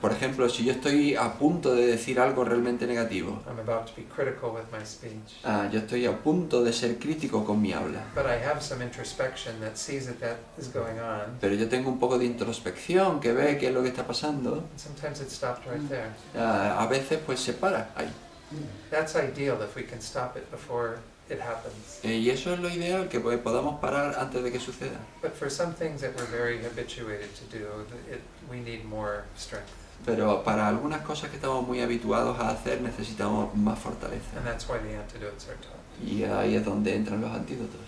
B: Por ejemplo, si yo estoy a punto de decir algo realmente negativo,
A: I'm about to be critical with my speech,
B: yo estoy a punto de ser crítico con mi habla,
A: but I have some introspection that sees that is going on,
B: pero yo tengo un poco de introspección que ve qué es lo que está pasando,
A: and sometimes it stopped right there.
B: a veces pues se para ahí.
A: That's ideal if we can stop it before it happens.
B: Y eso es lo ideal, que podamos parar antes de que suceda.
A: But for some things that we're very habituated to do, we need more strength.
B: Pero para algunas cosas que estamos muy habituados a hacer necesitamos más fortaleza.
A: And that's why the antidotes are taught.
B: Y ahí es donde entran los antídotos.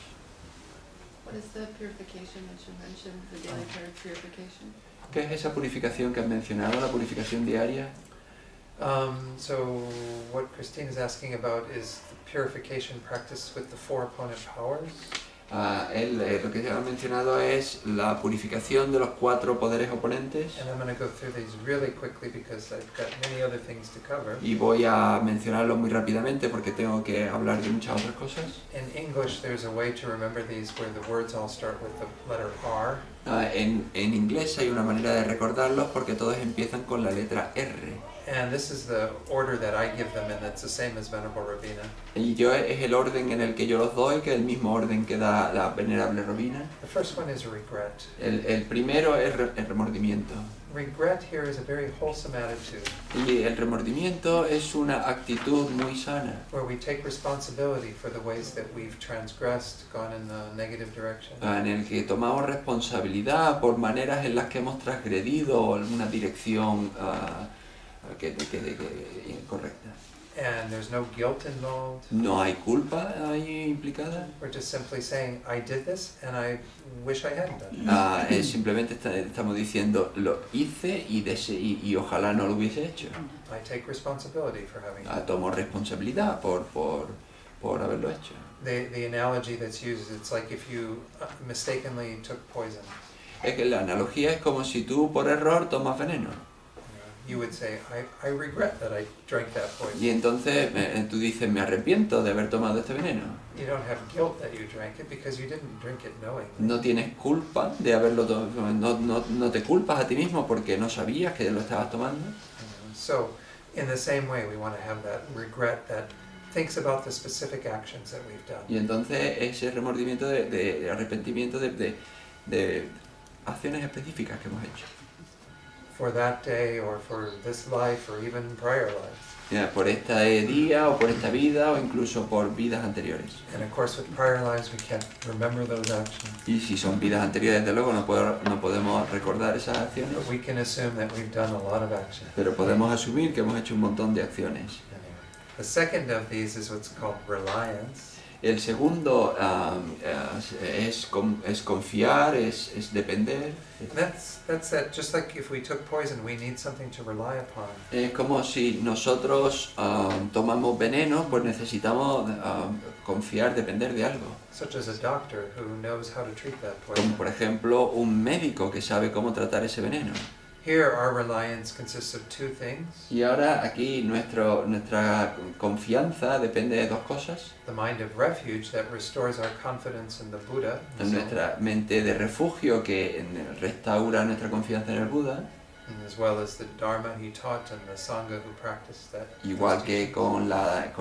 I: What is the purification that you mentioned, the daily purification?
B: ¿Qué es esa purificación que has mencionado, la purificación diaria?
A: So what Christine is asking about is the purification practice with the four opponent powers.
B: Lo que ha mencionado es la purificación de los 4 poderes oponentes.
A: And I'm going to go through these really quickly because I've got many other things to cover.
B: Y voy a mencionarlos muy rápidamente porque tengo que hablar de muchas otras cosas.
A: In English, there's a way to remember these where the words all start with the letter R.
B: En inglés hay una manera de recordarlos porque todos empiezan con la letra R.
A: And this is the order that I give them, and it's the same as Venerable Robina.
B: Y es el orden en el que yo los doy, que es el mismo orden que da la venerable Robina.
A: The first one is regret.
B: El primero es el remordimiento.
A: Regret here is a very wholesome attitude,
B: Y el remordimiento es una actitud muy sana,
A: where we take responsibility for the ways that we've transgressed, gone in the negative direction.
B: en el que tomamos responsabilidad por maneras en las que hemos transgredido alguna dirección incorrecta.
A: And there's no guilt involved.
B: No hay culpa ahí implicada.
A: We're just simply saying, I did this and I wish I hadn't done it.
B: Simplemente estamos diciendo, lo hice y ojalá no lo hubiese hecho.
A: I take responsibility for having done it.
B: Tomo responsabilidad por haberlo hecho.
A: The analogy that's used, it's like if you mistakenly took poison.
B: Es que la analogía es como si tú por error tomas veneno.
A: You would say, I regret that I drank that poison.
B: Y entonces tú dices, me arrepiento de haber tomado este veneno.
A: You don't have guilt that you drank it because you didn't drink it knowingly.
B: No tienes culpa de haberlo tomado, no te culpas a ti mismo porque no sabías que lo estabas tomando.
A: So, in the same way, we want to have that regret that thinks about the specific actions that we've done.
B: Y entonces ese remordimiento de arrepentimiento de acciones específicas que hemos hecho.
A: For that day or for this life or even prior lives.
B: Ya, por este día o por esta vida o incluso por vidas anteriores.
A: And of course with prior lives we can't remember those actions.
B: Y si son vidas anteriores, desde luego no podemos recordar esas acciones,
A: But we can assume that we've done a lot of actions.
B: pero podemos asumir que hemos hecho un montón de acciones.
A: The second of these is what's called reliance.
B: El segundo es confiar, es depender.
A: That's that. Just like if we took poison, we need something to rely upon.
B: Es como si nosotros tomamos veneno, pues necesitamos confiar, depender de algo.
A: Such as a doctor who knows how to treat that
B: Como
A: poison.
B: por ejemplo un médico que sabe cómo tratar ese veneno.
A: Here, our reliance consists of two things:
B: Y ahora aquí nuestra confianza depende de dos cosas.
A: the mind of refuge that restores our confidence in the Buddha,
B: En nuestra mente de refugio que restaura nuestra confianza en el Buda,
A: as well as the Dharma he taught and the Sangha who practiced that.
B: igual que con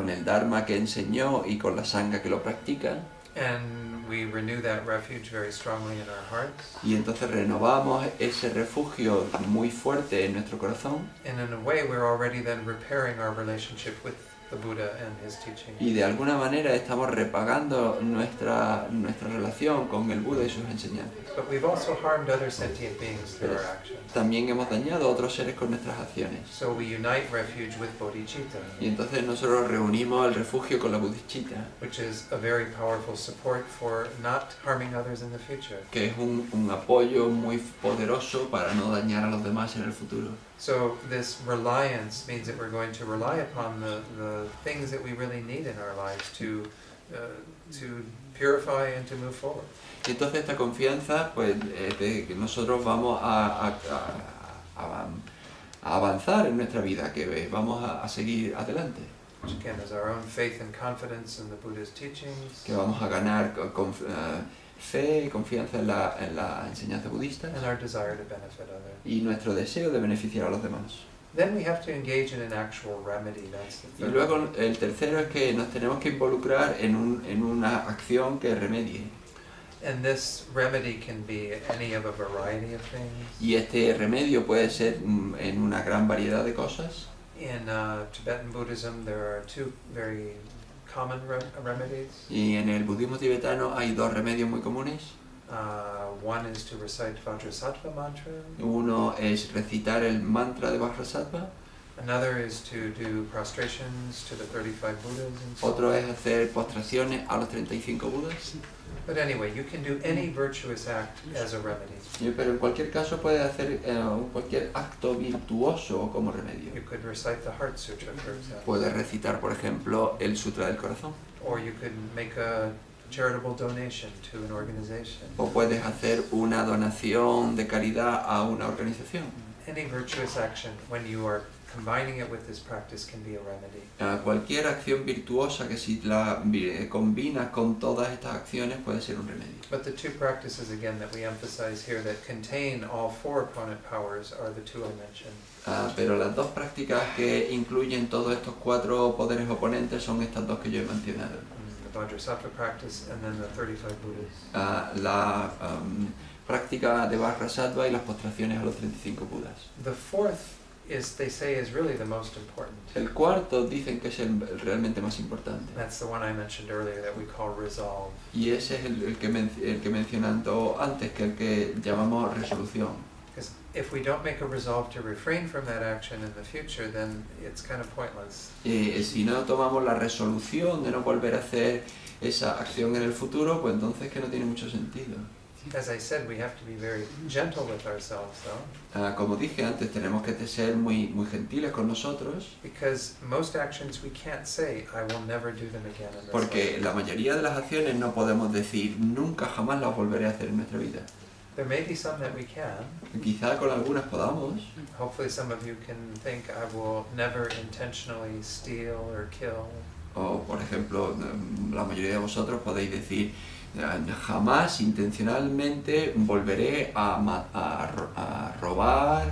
B: el Dharma que enseñó y con la Sangha que lo practica.
A: And we renew that refuge very strongly in our hearts.
B: Y entonces renovamos ese refugio muy fuerte en nuestro corazón.
A: And in a way, we're already then repairing our relationship with the Buddha and his teaching.
B: Y de alguna manera estamos repagando nuestra relación con el Buda y sus enseñanzas.
A: But we've also harmed other sentient beings through our actions.
B: También hemos dañado a otros seres con nuestras acciones.
A: So we unite refuge with bodhicitta,
B: Y entonces nosotros reunimos el refugio con la bodhicitta,
A: which is a very powerful support for not harming others in the future.
B: que es un apoyo muy poderoso para no dañar a los demás en el futuro.
A: So this reliance means that we're going to rely upon the things that we really need in our lives to purify and to move forward.
B: Y entonces esta confianza, pues, de que nosotros vamos a avanzar en nuestra vida, que vamos a seguir adelante,
A: Which again is our own faith and confidence in the Buddha's teachings,
B: que vamos a ganar fe y confianza en la enseñanza budista
A: and our desire to benefit others.
B: y nuestro deseo de beneficiar a los demás.
A: Then we have to engage in an actual remedy. That's the
B: Y
A: third.
B: luego el tercero es que nos tenemos que involucrar en una acción que remedie.
A: And this remedy can be any of a variety of things.
B: Y este remedio puede ser en una gran variedad de cosas.
A: In Tibetan Buddhism, there are two very common remedies.
B: Y en el budismo tibetano hay dos remedios muy comunes.
A: One is to recite Vajrasattva mantra.
B: Uno es recitar el mantra de Vajrasattva.
A: Another is to do prostrations to the 35 Buddhas and so
B: Otro
A: on.
B: es hacer postraciones a los 35 Budas.
A: But anyway, you can do any virtuous act as a remedy.
B: Pero en cualquier caso puedes hacer cualquier acto virtuoso como remedio.
A: You could recite the Heart Sutra, for example.
B: Puedes recitar, por ejemplo, el Sutra del Corazón.
A: Or you could make a charitable donation to an organization.
B: O puedes hacer una donación de caridad a una organización.
A: Any virtuous action, when you are combining it with this practice, can be a remedy.
B: Cualquier acción virtuosa que si la combinas con todas estas acciones puede ser un remedio.
A: But the two practices, again, that we emphasize here that contain all four opponent powers are the two I mentioned.
B: Pero las dos prácticas que incluyen todos estos cuatro poderes oponentes son estas dos que yo he mencionado.
A: The Vajrasattva practice and then the 35 Buddhas.
B: La práctica de Vajrasattva y las postraciones a los 35 Budas.
A: The fourth they say is really the most important.
B: El cuarto dicen que es el realmente más importante.
A: That's the one I mentioned earlier that we call resolve.
B: Y ese es el que mencionando antes, que el que llamamos resolución.
A: Because if we don't make a resolve to refrain from that action in the future, then it's kind of pointless.
B: Si no tomamos la resolución de no volver a hacer esa acción en el futuro, pues entonces que no tiene mucho sentido.
A: As I said, we have to be very gentle with ourselves, though.
B: Como dije antes, tenemos que ser muy gentiles con nosotros,
A: Because most actions we can't say, I will never do them again in this
B: porque
A: life.
B: la mayoría de las acciones no podemos decir nunca jamás las volveré a hacer en nuestra vida.
A: There may be some that we can.
B: Quizá con algunas podamos.
A: Hopefully some of you can think, I will never intentionally steal or kill.
B: O, por ejemplo, la mayoría de vosotros podéis decir, jamás intencionalmente volveré a robar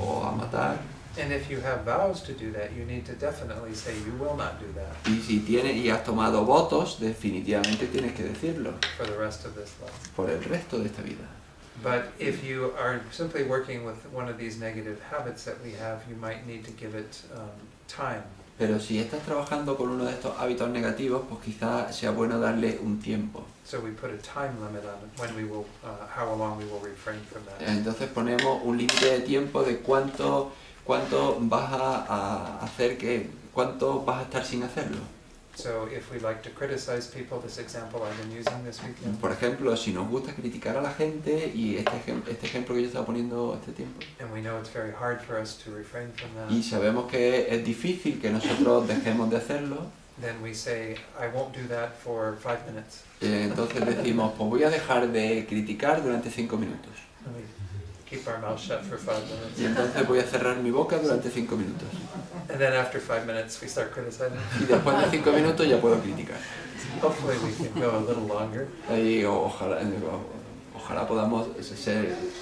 B: o a matar.
A: And if you have vows to do that, you need to definitely say you will not do that
B: Y si has tomado votos, definitivamente tienes que decirlo
A: for the rest of this life.
B: por el resto de esta vida.
A: But if you are simply working with one of these negative habits that we have, you might need to give it time.
B: Pero si estás trabajando con uno de estos hábitos negativos, pues quizás sea bueno darle un tiempo.
A: So we put a time limit on when we will, how long we will refrain from that.
B: Entonces ponemos un límite de tiempo de cuánto vas a hacer cuánto vas a estar sin hacerlo.
A: So if we like to criticize people, this example I've been using this weekend,
B: Por ejemplo, si nos gusta criticar a la gente, y este ejemplo que yo estaba poniendo este tiempo,
A: and we know it's very hard for us to refrain from
B: y
A: that,
B: sabemos que es difícil que nosotros dejemos de hacerlo,
A: then we say, I won't do that for 5 minutes.
B: entonces decimos, pues voy a dejar de criticar durante 5 minutos.
A: And we keep our mouth shut for 5 minutes.
B: Y entonces voy a cerrar mi boca durante 5 minutos.
A: And then after 5 minutes, we start criticizing.
B: Y después de 5 minutos ya puedo criticar.
A: Hopefully we can go a little longer.
B: Y ojalá podamos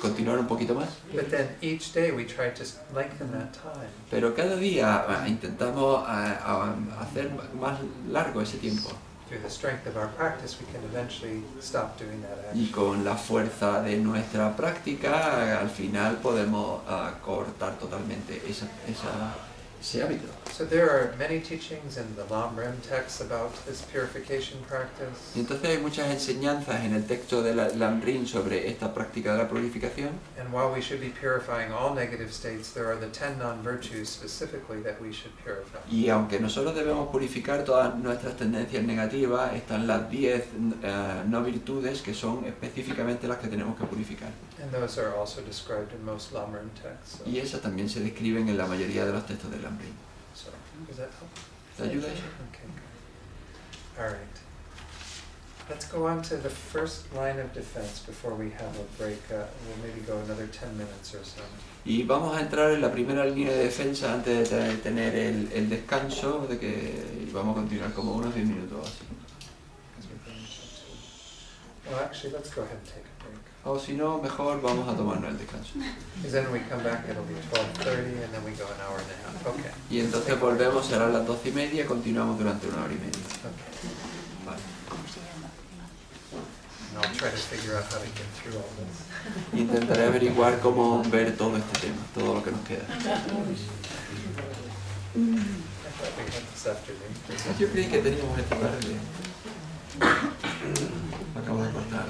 B: continuar un poquito más.
A: But then each day we try to lengthen that time.
B: Pero cada día intentamos hacer más largo ese tiempo.
A: Through the strength of our practice, we can eventually stop doing that
B: Y
A: action.
B: con la fuerza de nuestra práctica, al final podemos cortar totalmente ese hábito.
A: So there are many teachings in the Lam Rim texts about this purification practice.
B: Y entonces hay muchas enseñanzas en el texto de Lam Rim sobre esta práctica de la purificación.
A: And while we should be purifying all negative states, there are the 10 non-virtues specifically that we should purify.
B: Y aunque nosotros debemos purificar todas nuestras tendencias negativas, están las 10 no virtudes que son específicamente las que tenemos que purificar.
A: And those are also described in most Lam Rim texts.
B: Y esas también se describen en la mayoría de los textos del Lam Rim.
A: So, does that help?
B: ¿Te ayuda eso?
A: Okay, good. All right. Let's go on to the first line of defense before we have a break. We'll maybe go another 10 minutes or so.
B: Y vamos a entrar en la primera línea de defensa antes de tener el descanso, y vamos a continuar como unos 10 minutos o así.
A: Well, actually, let's go ahead and take a break.
B: O si no, mejor vamos a tomarnos el descanso.
A: Because then when we come back, it'll be 12:30, and then we go an hour and a half. Okay.
B: Y entonces volvemos, serán las 12:30, continuamos durante 1 hora y media.
A: Okay.
B: Vale.
A: And I'll try to figure out how to get through all this.
B: Intentaré averiguar cómo ver todo este tema, todo lo que nos queda.
A: I thought we had this afternoon.
B: Yo creí que teníamos esta tarde. Acabo de cortar.